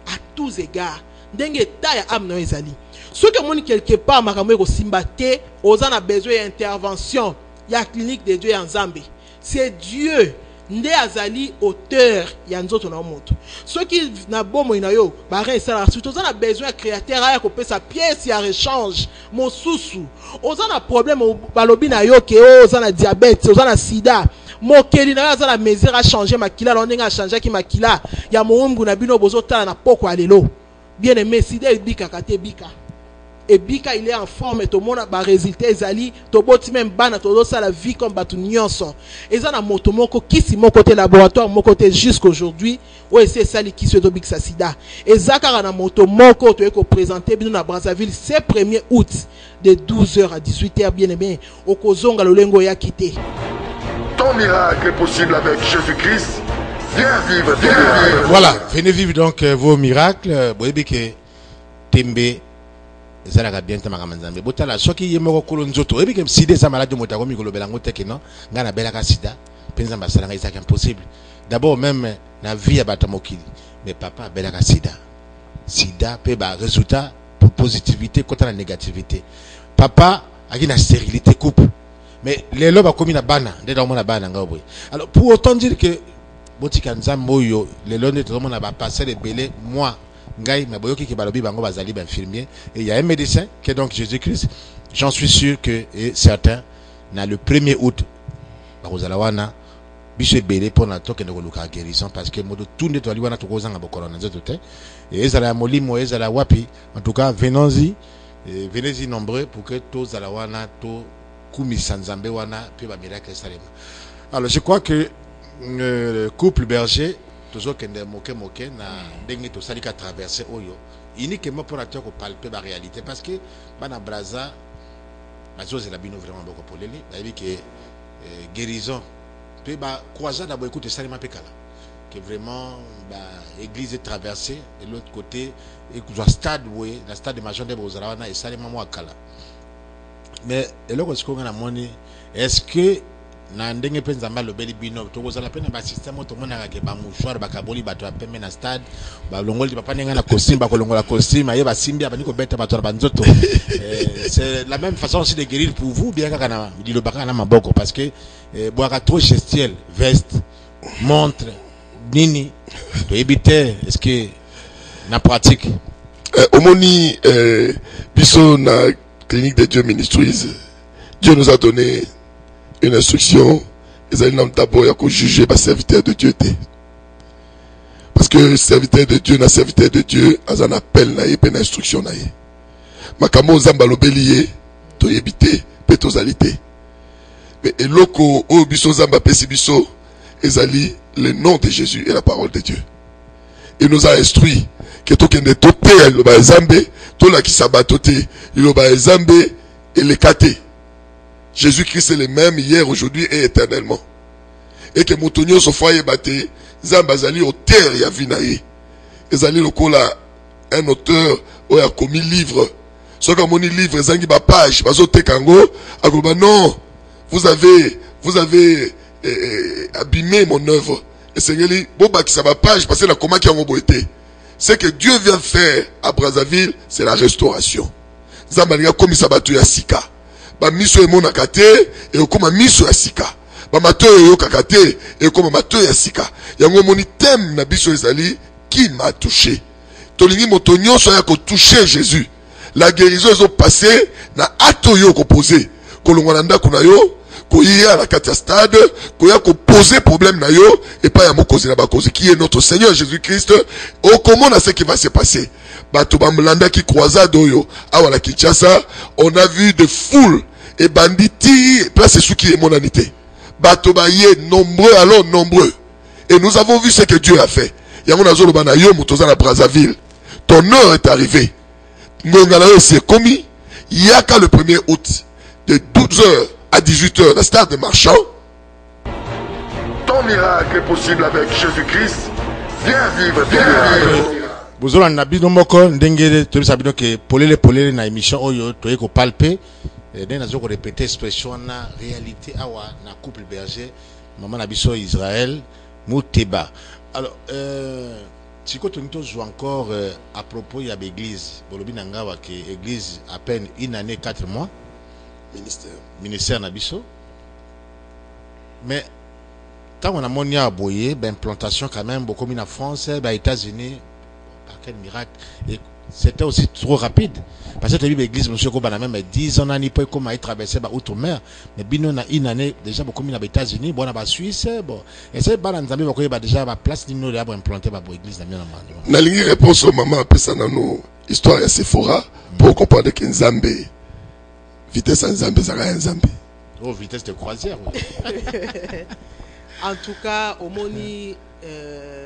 à tous égards. Ndenge ta ya am na ezali. Ce que moni quelque part makamwe ko simba te, ozana besoin d'intervention. Il y a la clinique de Dieu en Zambie. C'est Dieu. Nde azali auteur ya nzoto na moto. Ceux qui na bomo inayo, bare sala surtout on a besoin créateur aya ko pesa pièce ya rechange mosusu. Ozana problème balobi na yo ke ozana diabète, ozana sida. Mokeli na ozana mesure a changer makila la ndenge a changer ki makila. Ya moumbu na bino bozotala na poko alelo. Bien aimé sida ebika kate bika. Et bika il est en forme et tout le monde a résultat ezali to boti même bana to ça la vie comme batu nyonso ezana moto moko kisi mon côté laboratoire mon côté jusqu'aujourd'hui ouais c'est ça qui se dobik sa sida ezaka na moto moko to eko présenter bino na Brazzaville c'est 1er août de 12h à 18h bien aimé okozonga lolengo ya quitté. Ton miracle est possible avec Jésus-Christ. Viens vivre, viens vivre. Voilà, venez vivre donc vos miracles. Boyebi ke tembe ezalaka bien te makambo nzambe botala soki ye moko kolo nzoto oyebi ke sida eza malade moto akomi kolobela ngo teke non nga nabelaka sida mpe nzambe asalanga ezalaka impossible d'abord même na vie ya bato mokili mais papa abelaka sida sida pe ba résultat pour positivité contre la négativité. Papa a une stérilité couple. Mais les lois comme na bana, dès dans mon bana ngaboy. Alors pour autant dire que botika nzamboyo les lois de tout le monde a passé les belés moi ngai na boyoki ki balobi bango bazali ba infirmier et il y a un médecin qui est donc Jésus-Christ. J'en suis sûr que et certain na le 1er août bazalawana biche belé pour na toke ndeko luka guérison parce que modo tout ne toali wana tokozanga bokolona nzeto te et ezala molimo ezala wapi en tout cas venons-y nombreux pour que tous alawana to kumisa nzambe wana pe ba miracle salema. Alors je crois que le couple berger toujours kende moke na ndenge to salika traverser oyo uniquement pour atteindre ko palper la réalité parce que bana braza chose la bino vraiment beaucoup pour leli ba bi que guérison pe ba croisade abo écoute salema pe kala que vraiment ba église est traversée de l'autre côté et que stade oui la stade de major de bozarawana et salema mo kala. Mais et là ce qu'on a moni est-ce que na ndenge pe nzamba lobeli bino tokozala pe na ba système to mona ka ba mouchoir ba kaboli bato ya pembe na stade ba longoli papa nenga na costume ba kolongola costume aye ba simbi ba niko beta bato ba nzoto. C'est la même façon aussi de guérir pour vous bien ka na dilobaka na maboko parce que boaka trop gestuel veste montre nini to éviter est-ce que na pratique omoni biso na clinique de Dieu Ministries Dieu nous a donné une instruction, ils ont d'abord à juger les serviteurs de Dieu. Parce que serviteur de Dieu, na serviteur de Dieu, ils ont un appel, une instruction. Makamo zamba lobeliye, to yebite, petozalité. Mais eloko o biso zamba pesibiso, ezali le nom de Jésus et la parole de Dieu. Il nous a instruit que to kende to te lo ba zambe, to la ki sabatote, lo ba zambe et le kate. Jésus-Christ est le même hier, aujourd'hui et éternellement. Et que Moutonio se foye bate, Zambazali au terre ya vinaye. Ezali lokola un auteur où a commis livre. Ce qu'on moni livre, zangi ba page, bazote kango, agoba non, vous avez abîmé mon œuvre. Et Seigneur, boba qui sa ba page, parce que la coma qui a ngoboité. Ce que Dieu vient faire à Brazzaville, c'est la restauration. Zambaliga komi sabatu ya sika. Ba miso emona kate et okoma miso ya sika ba mato yo kakate et okoma mato ya sika yango moni thème na biso ezali qui m'a touché tolingi moto nyonso ya ko toucher Jésus la guérison est passée na ato yo ko poser kolongwa na ndako na yo ko yia la kati ya stade ko ya ko poser problème na yo et pas ya mokozi na bakozi qui est notre Seigneur Jésus-Christ au comment ce qui va se passer bato bamlanda ki croisade oyo awa la Kinshasa on a vu de foules et banditi, place sous qui est mon anité. Batobaye, nombreux, alors nombreux. Et nous avons vu ce que Dieu a fait. Yamonazolo banayo, mutozana Brazzaville. Ton heure est arrivée. Ngongalayo s'est commis. Yaka le 1er août, de 12h à 18h, la stade de marchand. Ton miracle est possible avec Jésus-Christ. Viens vivre, viens vivre. Bozola nabino moko, ndengere, tu sabino que polele na émission oyo, toye ko palper. Et nous avons répété l'expression na réalité awa na couple berger maman nabiso Israël Mouteba. Alors si tu nous joue encore à propos de l'église bolobi nangawa que église à peine 1 année 4 mois ministère nabiso mais quand on a monia aboyé ben implantation quand même beaucoup en France ben États-Unis par quel miracle et c'était aussi trop rapide. Parce que l'église, monsieur Kobana, même 10 ans, ni pas comme à traverser outre-mer. Mais bien, on a une année, déjà, beaucoup mis aux États-Unis, bon, à Suisse, bon. Et c'est pas dans le déjà, ma place, nous, là, pour implanter ma église, na lingi réponse au maman, après ça, dans nos histoires à Sephora, pour comprendre que Nzambe, vitesse en Nzambe, ça va Nzambe. Oh, vitesse de croisière, oui. En tout cas, au moni,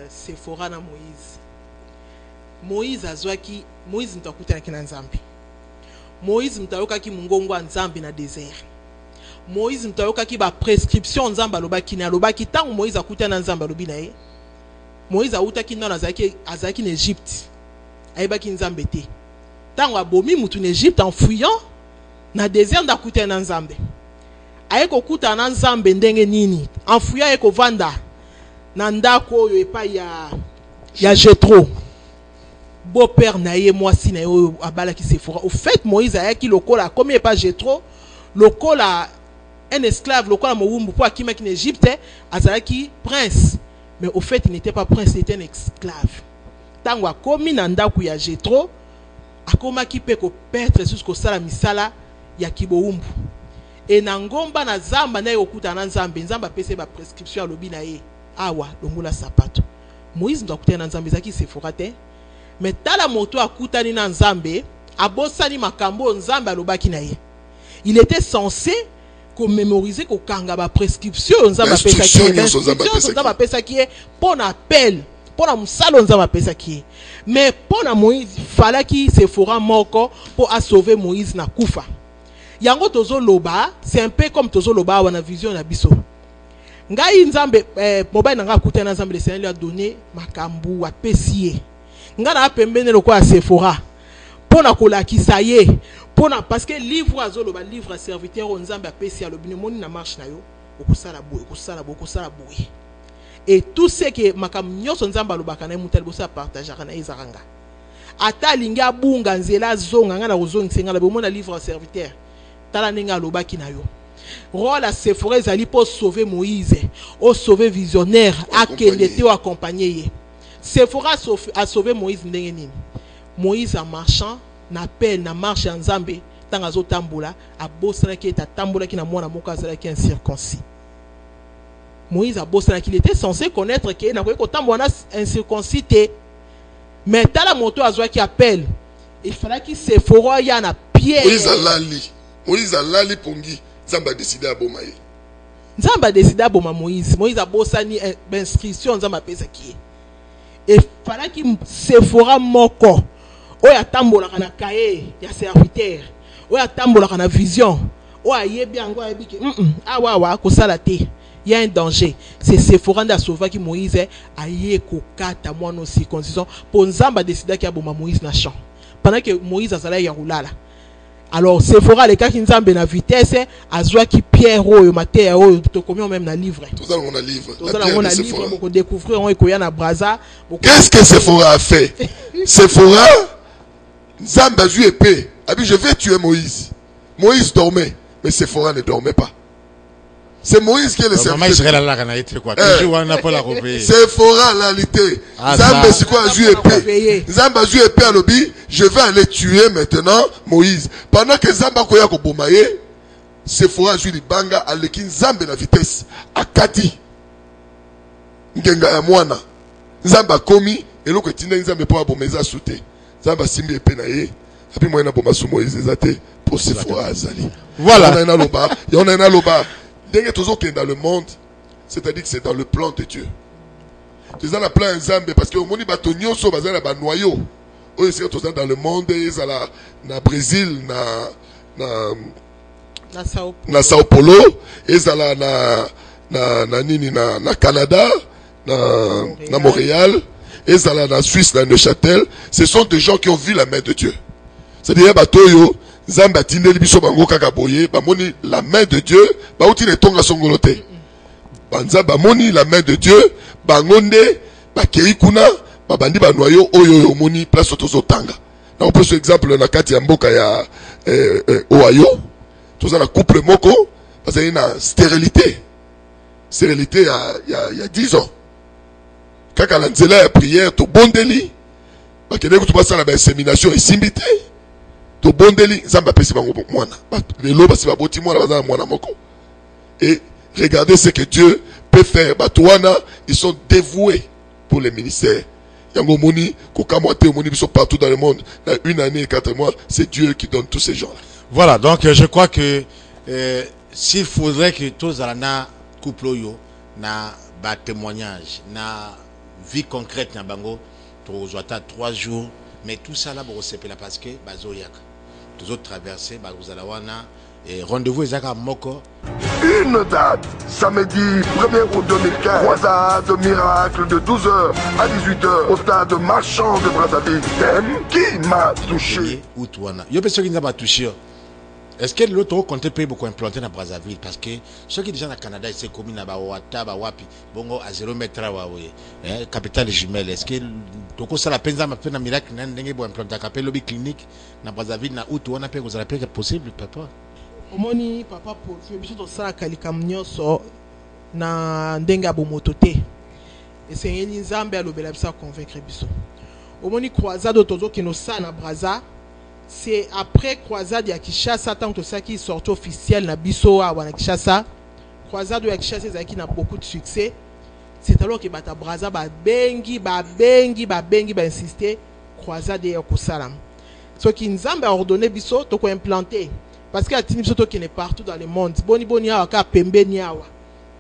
Sephora na Moïse azwaki Moïse mtakuta na Nzambe. Moïse mtayoka ki mungongo Nzambe na désert. Moïse mtayoka ki ba prescription Nzambe alobaki na alobaki tangu Moïse akuta na Nzambe alobi na ye. Moïse autaki na azaki na Égypte. Ayebaki Nzambe te. Tangu abomi mutu na Égypte en fuyant na désert ndakuta na Nzambe. Ayeko kuta na Nzambe ndenge nini? En fuyant ayeko vanda na ndako oyo epa ya Jétro. beau-père naye mwasi na yo abala ki Sephora. Au fait Moïse a ki lokola comme pas Jétro, lokola un esclave, lokola Mowumbu pour akima ki en Égypte, azalaki prince. Mais au fait il n'était pas prince, il était un esclave. Tango akomi na ndaku ya Jétro, akoma ki pe ko perdre jusqu'au sala misala ya Kibowumbu. Et na ngomba na zamba na yokuta na nzambe, nzamba pese ba prescription ya lobi na ye. Awa longola sapato. Moïse ndo akuta na nzambe zaki Sephora te. Mais tala moto akutani na nzambe, abosani makambo nzambe alobaki na ye. Il était censé mémoriser ko kanga ba prescription nzamba pesa ki. Nzamba pesa ki pour appel, pour na musalo nzamba pesa ki. Mais pour na Moïse fala ki Sephora moko pour sauver Moïse na kufa. Yango tozo loba, c'est un peu comme tozo loba wana vision na biso. Ngai nzambe mobile nanga kuta na nzambe le Seigneur lui a donné makambu wa pesie. Nga na pembene loko ya Sephora. Pona kolakisa ye, pona parce que livre azo loba livre à serviteur o nzambe a pesie alobini moni na marche na yo, okusala boye. Et tout ce que makambu nyoso nzambe alobaka na mutal bosa partager na ezaranga. Ata linga bunga nzela zonga nga na ozongisa nga la bomona livre à serviteur. Tala ninga lobaki na yo. Rôle à Sephora ezali pour sauver Moïse, au sauver visionnaire, à quel était accompagné. Sephora a sauvé Moïse ndenge. Moïse en marchant, na peine, na marche en Zambé, tant azo tambola, a bossana qui est à tambola qui na mona mokazala qui est incirconcis. Moïse a bossana qu'il était censé connaître qu'il n'a pas tambola incirconcité. Mais t'as la moto azo qui appelle. Il fallait qu'il Sephora y en a pied. Moïse a lali pongi. Nzamba a décidé à Bomaye. Nzamba a décidé à Boma Moïse. Moïse a bossani inscription Nzamba pesa qui. Et fallait qu'il Sephora moko. Oya tambola kana kaye ya serviteur. Oya tambola kana vision. Oya yebi ango yebi ki awa ko sala te. Il y a un danger. C'est Sephora nda sauva qui Moïse a yé ko kata moi no circoncision pour Nzamba a décidé qu'il y a Boma Moïse na champ. Pendant que Moïse a sala ya roulala. Alors Sephora les cas qui nzambe na vitesse azwa ki pierre oyo maté oyo to combien même na livre. Tout ça on a livre. Tout ça on a livre pour découvrir on ekoya na braza. Qu'est-ce que Sephora a fait? Sephora nzambe a joué épée. Abi je vais tuer Moïse. Moïse dormait mais Sephora ne dormait pas. C'est Moïse qui est le serviteur. Sephora la lité. Nzambe c'est quoi joué épée? Nzambe a joué épée à l'obi. Je vais aller tuer maintenant Moïse. Pendant que Nzamba koya ko bomaye, Sephora joue libanga à l'ékin Nzambe la vitesse. Akati. Ngenga ya mwana. Nzamba komi et l'autre tinde Nzambe pour abomeza souté. Nzamba simbi épée na ye. Abi moyena bomasu Moïse ezate pour Sephora azali. Voilà. On a un loba. On a un loba. Dès que tout qui est dans le monde, c'est-à-dire que c'est dans le plan de Dieu. Tu es dans le plan Nzambe parce que au moni batonyo so bazala ba noyau. Oyo c'est tout dans le monde ezala na Brésil na Sao Paulo, ezala na nini na Canada, na Montréal, ezala na Suisse na Neuchâtel. Ce sont des gens qui ont vu la main de Dieu. C'est-à-dire batoyo Nzamba tindeli biso bango kaka boye ba moni la main de Dieu ba uti ne tonga songolote banza ba moni la main de Dieu bangonde ba keikuna ba bandi ba noyo oyo moni place tozo tanga na on peut ce exemple na kati ya mboka ya Ohio toza na couple moko parce qu'il y a une stérilité ya 10 ans kaka la nzela ya prière to bondeli ba kende ko to passa na ba insémination et simbité to bondeli Nzamba pesi bango mwana lelo basi ba boti mwana bazana mwana moko. Et regardez ce que Dieu peut faire. Batouana, ils sont dévoués pour les ministères. Yango moni kokamwate moni biso partout dans le monde. Dans 1 année et 4 mois, c'est Dieu qui donne tous ces gens-là. Voilà, donc je crois que s'il faudrait que tous alana couple yo na ba témoignage, na vie concrète na bango, to zoata 3 jours, mais tout ça là bon c'est parce que bazoyak. Tous autres traversées, Bazalawana et rendez-vous Ezaka Moko. Une date, samedi 1er août 2015, croisade miracle de 12h à 18h au stade marchand de Brazzaville. Thème qui m'a touché. Outouana. Yo pense qui n'a pas touché. Est-ce que l'autre compte peut beaucoup implanter dans Brazzaville? Parce que ceux qui déjà dans le Canada, c'est comme à Wata, Wapi, bongo à 0 mètre, capitale jumelle. Est-ce que toko ça la peine à faire un miracle, n'engue pour implanter un lobby clinique dans Brazzaville, na où on a pu vous appeler que possible, papa? Omoni papa pour que biso to sala kalikam nyonso na ndenga bomotote. Et c'est une Nzambe alobela bisa convaincre biso. Omoni croisade tozo qui nous sa na Brazza. C'est après croisade ya Kinshasa tant que ça qui sort officiel na biso à Kinshasa. Croisade ya Kinshasa qui n'a beaucoup de succès. C'est alors que bata Brazza ba insister croisade ya Kusalam. Ce qui Nzambe a ordonné biso to ko implanter parce que atini biso to qui est partout dans le monde. Boni awa ka pembe ni awa.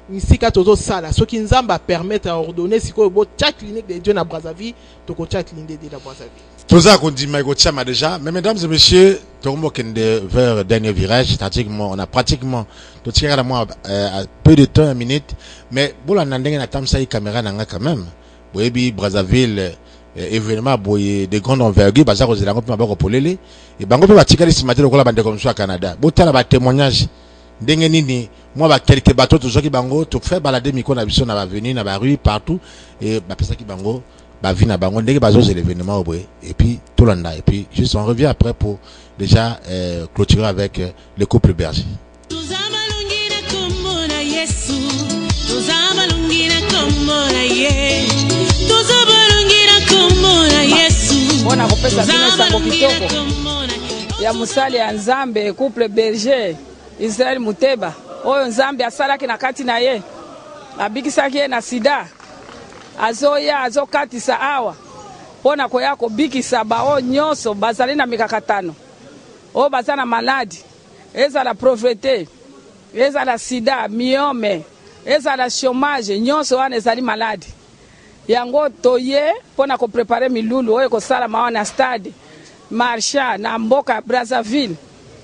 Nisika tozo sala. Ce qui Nzambe a permettre à ordonner siko bo chaque clinique de Dieu na Brazzaville to ko chaque clinique de Brazzaville. Tout ça qu'on dit Maïgo Tchama déjà, mais mesdames et messieurs, vers le dernier virage, on a pratiquement tout à peu de temps, une minute, mais bon, on a une caméra quand même. Oui, Brazzaville, événement, de grande envergure, parce que vous avez un peu polélé, et bango peut bâtir ce matin le bande comme ça au Canada. Bon, t'as un témoignage. Dengenini, moi, quelques bateaux, tout ça qui bango, tout fait balader Miko na biso na venu na rue partout, et bah, ça qui bango. L'événement et puis tout le monde et puis juste on revient après pour déjà clôturer avec le couple berger. Bona kopesa bino sango kitoko ya musali ya Nzambe couple berger Israel Muteba oyo Nzambe asalaki na kati na ye abikisaki ye na sida azoya azokatisa awa pona koya kobikisa bao nyonso bazali na mikakatano o bazana maladi ezala pauvreté ezala sida miome ezala chômage nyonso wana ezali maladi yango toye pona ko préparer milulu oyo ko sala mawa na stade marcha na mboka Brazzaville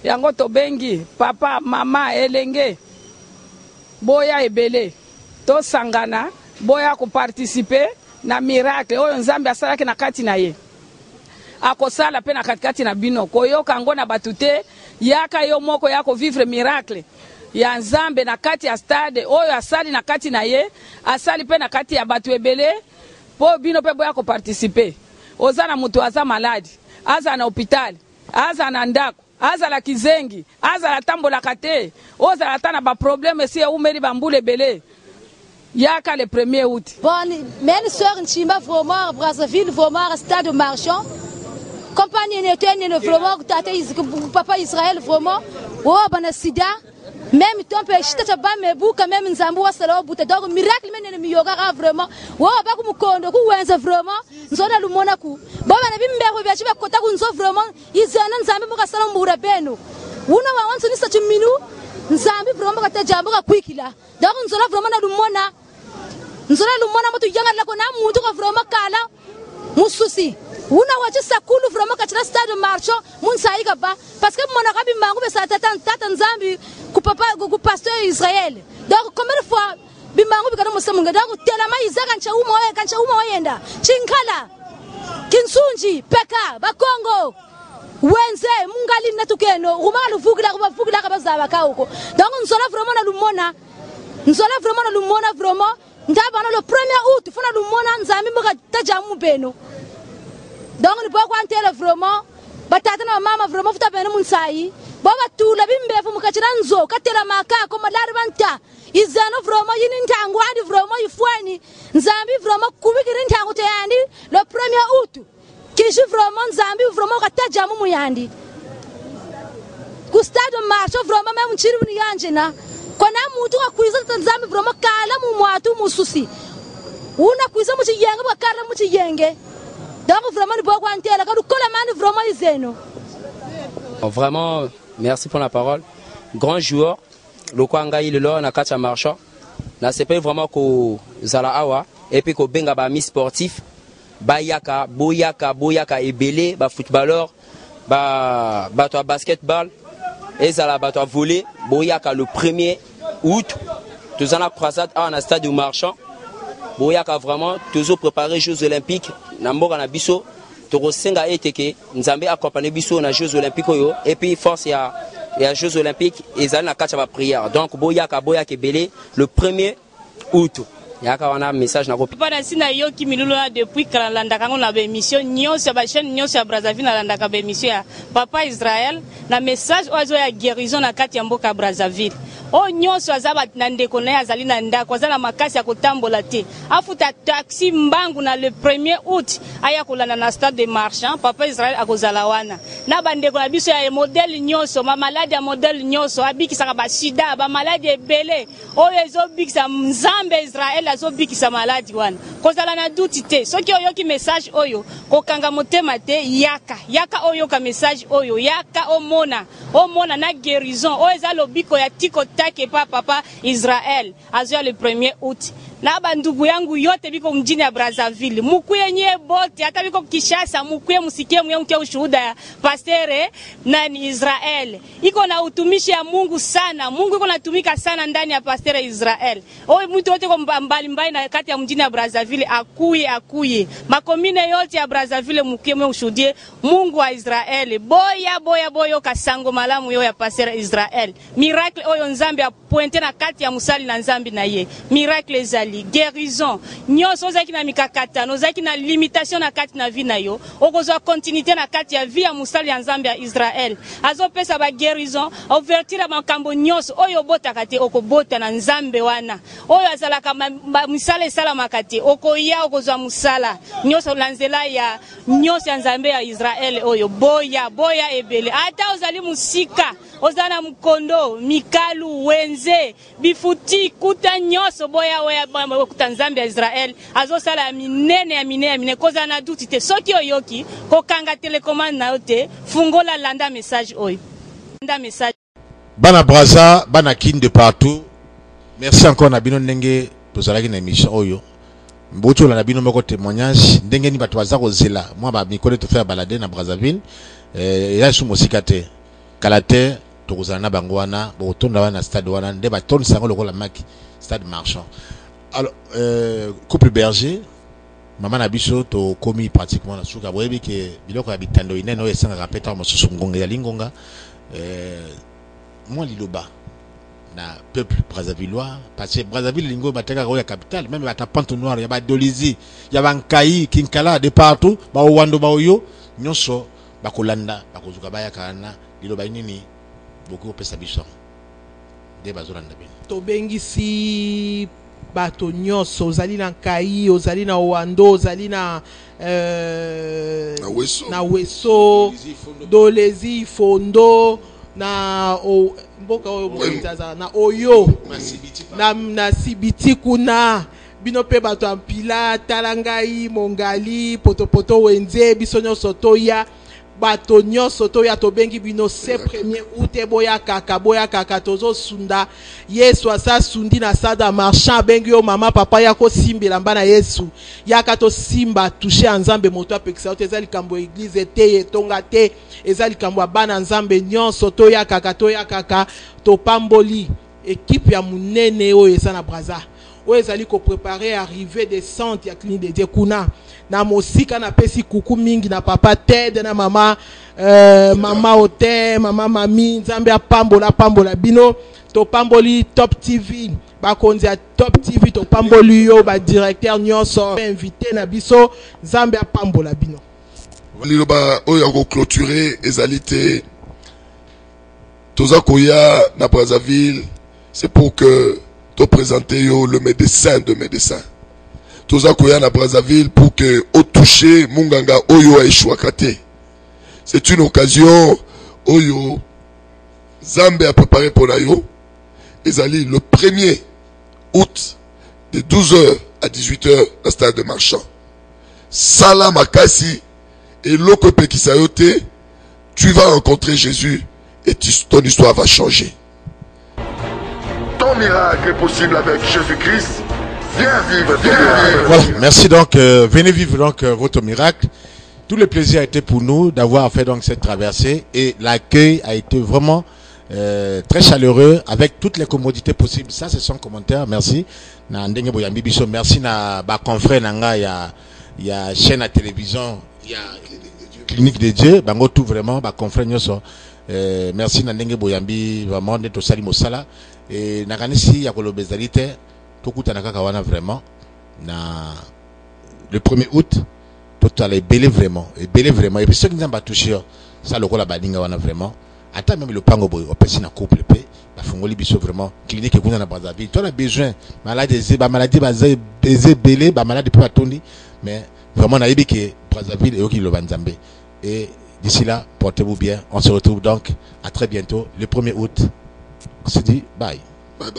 yango tobengi papa mama elenge boya ebele to sangana boya ko participer na miracle oyo Nzambe asalaki na kati na ye akosala pe na katikati na bino koyoka ngo na batute yaka yo moko yako vivre miracle ya Nzambe na kati ya stade oyo asali na kati na ye asali pe na kati ya batu ebele po bino pe boya ko participer ozana mutu aza maladi aza na hopital aza na ndako aza la kizengi aza la tambola kate oza la tana ba problème si umeri bambule belé yaka le 1er août. Bon, mes soeurs Nchimba vraiment Brazzaville vraiment stade marchand. Compagnie n'était vraiment papa Israël vraiment. Oh bana sida même temps pe chita ba mebu quand même Nzambu wa sala buta donc miracle men ne miyoga vraiment. Oh ba ku mukondo ku wenza vraiment nzona lumona ku. Ba bana bimbero bya chiba kota ku nzo vraiment izana Nzambe muka sala mbura beno. Una wa wanzo ni satu minu Nzambe vraiment kata jambo ka kwikila. Donc nzola vraiment na lumona nzola lumona mutu yanga la kona mutu ka vraiment kala mususi una wacha sakulu vraiment kachira stade marcho munsaika ba parce que mona kabi mangu be sa tata Nzambi ku papa ku pasteur Israël donc combien de fois bimangu bikana musamunga donc telama izaka kancha uma wayenda chinkala kinsunji peka bakongo wenze mungali natukeno umala vugila kubavugila kabazaba kauko donc nzola vraiment na lumona vraiment ndaba le 1er août fona lumona Nzambi muka tajamu beno donc ni poko antela vraiment batata na mama vraiment futa beno munsai baba tula bimbefu mukachira nzo katela makako malari banta izano vraiment yini ntangu andi vraiment ifwani Nzambi vraiment kubikira ntangu tayandi le 1er août kishi vraiment Nzambi vraiment katajamu muyandi ku stade marche vraiment même chiri ni yanje na kona mutu akwiza Nzambi vraiment kala mu mwatu mususi una kwiza mu chiyenge bakara mu chiyenge donc vraiment ni boko antela ka dukola mani vraiment izeno. Vraiment merci pour la parole. Grand joueur le kwanga il lo na kacha marchand na c'est pas vraiment ko zala awa et puis ko benga ba mi sportif bayaka boyaka ebele ba footballeur ba bato basketball et zala bato volley boyaka le 1er août tous en la croisade à un stade du marchand boyaka vraiment toujours préparer Jeux olympiques na mboka na biso to senga eteke Nzambe accompagner biso na Jeux olympiques yo et puis force ya et à Jeux Olympiques et ils allaient na kati ya prière. Donc boyaka belé le 1er août. Yaka wana message na kopi. Pana sina yoki milulu depuis kala landaka ngona ba émission nyonso ba chaîne nyonso ya Brazzaville na landaka ba émission ya Papa Israël na message ozo ya guérison na kati ya mboka Brazzaville. O nyonso azaba na ndeko na azali na ndako azala makasi ya kotambola te. Afuta taxi mbangu na le 1er août aya kolanda na stade de marchand Papa Israël akozala wana. Na bandeko na biso ya modèle nyonso ma malade ya modèle nyonso abikisaka ba sida ba malade ebele oyo ezobikisa Nzambe Israël azobikisa maladi wana kozala na duti te soki oyoki message oyo kokanga motema te yaka oyo ka message oyo yaka omona na guérison oyo eza lobiko ya tiko take pa Papa Israël azoya le 1er août na bandugu yangu yote biko mjini ya Brazzaville mukuye nye bote hata biko Kishasa mukuye musikie mke ushuhuda ya pastere nani Israel iko na utumishi ya Mungu sana. Mungu iko natumika sana ndani ya pastere Israel. Oye mtu wote kwa mbali na kati ya mjini ya Brazzaville akuye makomine yote ya Brazzaville mukuye ushuhudie Mungu wa Israel. Boya kasango malamu yo ya pastere Israel. Miracle oyo Nzambe a pointe na kati ya musali na Nzambe na ye. Miracle ezali guérison nyonso ozaki na mikakata ozaki na limitation na kati na vie na yo okozwa continuité na kati ya vie ya musali ya Nzambe ya Israel azopesa ba guérison ouverture makambo nyonso oyo botaka te okobota na Nzambe wana oyo azalaka misala esalamaka te okoya okozwa musala nyonso na nzela ya nyonso ya Nzambe ya Israel oyo boya ebele ata ozali musika ozana mkondo mikalu wenze bifuti kuta nyonso boya kuta Nzambe ya Israel azosala ya minene koza na duti te soki oyoki kokanga telecommande na yote fungola landa message oyo landa message bana Brazza bana kin de partout. Merci encore na bino ndenge tozalaki na émission oyo mboto la bino moko témoignage ndenge ni bato baza kozela moi ba mikole to faire balader na Brazzaville ya su mosika te kalate tokozala na bango wana botonda wana stade wana nde baton sango lokola maki stade marchand. Alors couple berger maman na biso to komi pratiquement na suka boyebi ke biloko ya bitando ineno esanga kapeta mosusu ngonga ya lingonga moi liloba na peuple brazzavillois parce que Brazzaville lingo bateka ko ya capitale même bata pante noire ya ba dolizi ya bankai kinkala de partout ba wando ba oyo nyonso bakolanda bakozuka baya kana liloba nini beaucoup pesa biso de bazolanda ben to bengisi bato nyonso ozali na Nkai ozali na Wando ozali na Weso Dolezi Fondo na mboka oyo mboka na Oyo na Sibiti kuna bino pe bato ampila Talangai Mongali Potopoto Wenze biso nyonso toya bato nyonso toya tobengi bino se 1er août boya kaka tozo sunda Yesu asa sundi na sada marchand bengi yo mama papa yako simbela mbana Yesu yaka to simba toucher Nzambe moto apekisa te ezali kambo église te tonga te ezali kambo bana Nzambe nyonso toya kaka to pamboli équipe ya munene oyo eza na Brazza oyo ezali ko préparer arrivée des centres ya clinique de Dieu kuna na mosika na pesi kuku mingi na papa Ted na mama mama Ote mama Mami Nzambe pambola bino to pamboli Top TV bakonzi ya Top TV to pamboli yo ba directeur nyonso invité na biso Nzambe pambola bino liloba oyo ko clôturer ezalité toza koya na Brazzaville c'est pour que to présenter yo le médecin de médecins toza koya na Brazzaville pour que au toucher munganga oyo aishwakate. C'est une occasion oyo Zambé a préparé pour nayo ezali le 1er août de 12h à 18h au stade de marchand. Sala makasi et loko pekisayote, tu vas rencontrer Jésus et ton histoire va changer. Ton miracle est possible avec Jésus-Christ. Viens vivre, viens vivre. Voilà, merci donc, venez vivre donc votre miracle. Tout le plaisir a été pour nous d'avoir fait donc cette traversée et l'accueil a été vraiment très chaleureux avec toutes les commodités possibles. Ça c'est son commentaire. Merci. Na ndenge boyambi biso, merci na ba confrère nanga ya chaîne à télévision, il y a Clinique de Dieu, bango tout vraiment ba confrère nyoso merci na ndenge boyambi vraiment de to sali mosala et na kanisi ya koloba ezali te tokutana kaka wana vraiment na le 1er août tout allait belé vraiment et puis ceux qui n'ont pas touché ça le la balinga wana vraiment attends même le pango boy opesi na couple pe ba fongoli biso vraiment clinique kuna na Brazzaville tu as besoin maladie belé ba maladie peut atondi mais vraiment na yebi que Brazzaville et oki lo banzambe et d'ici là portez-vous bien, on se retrouve donc à très bientôt le 1er août. On se dit bye bye.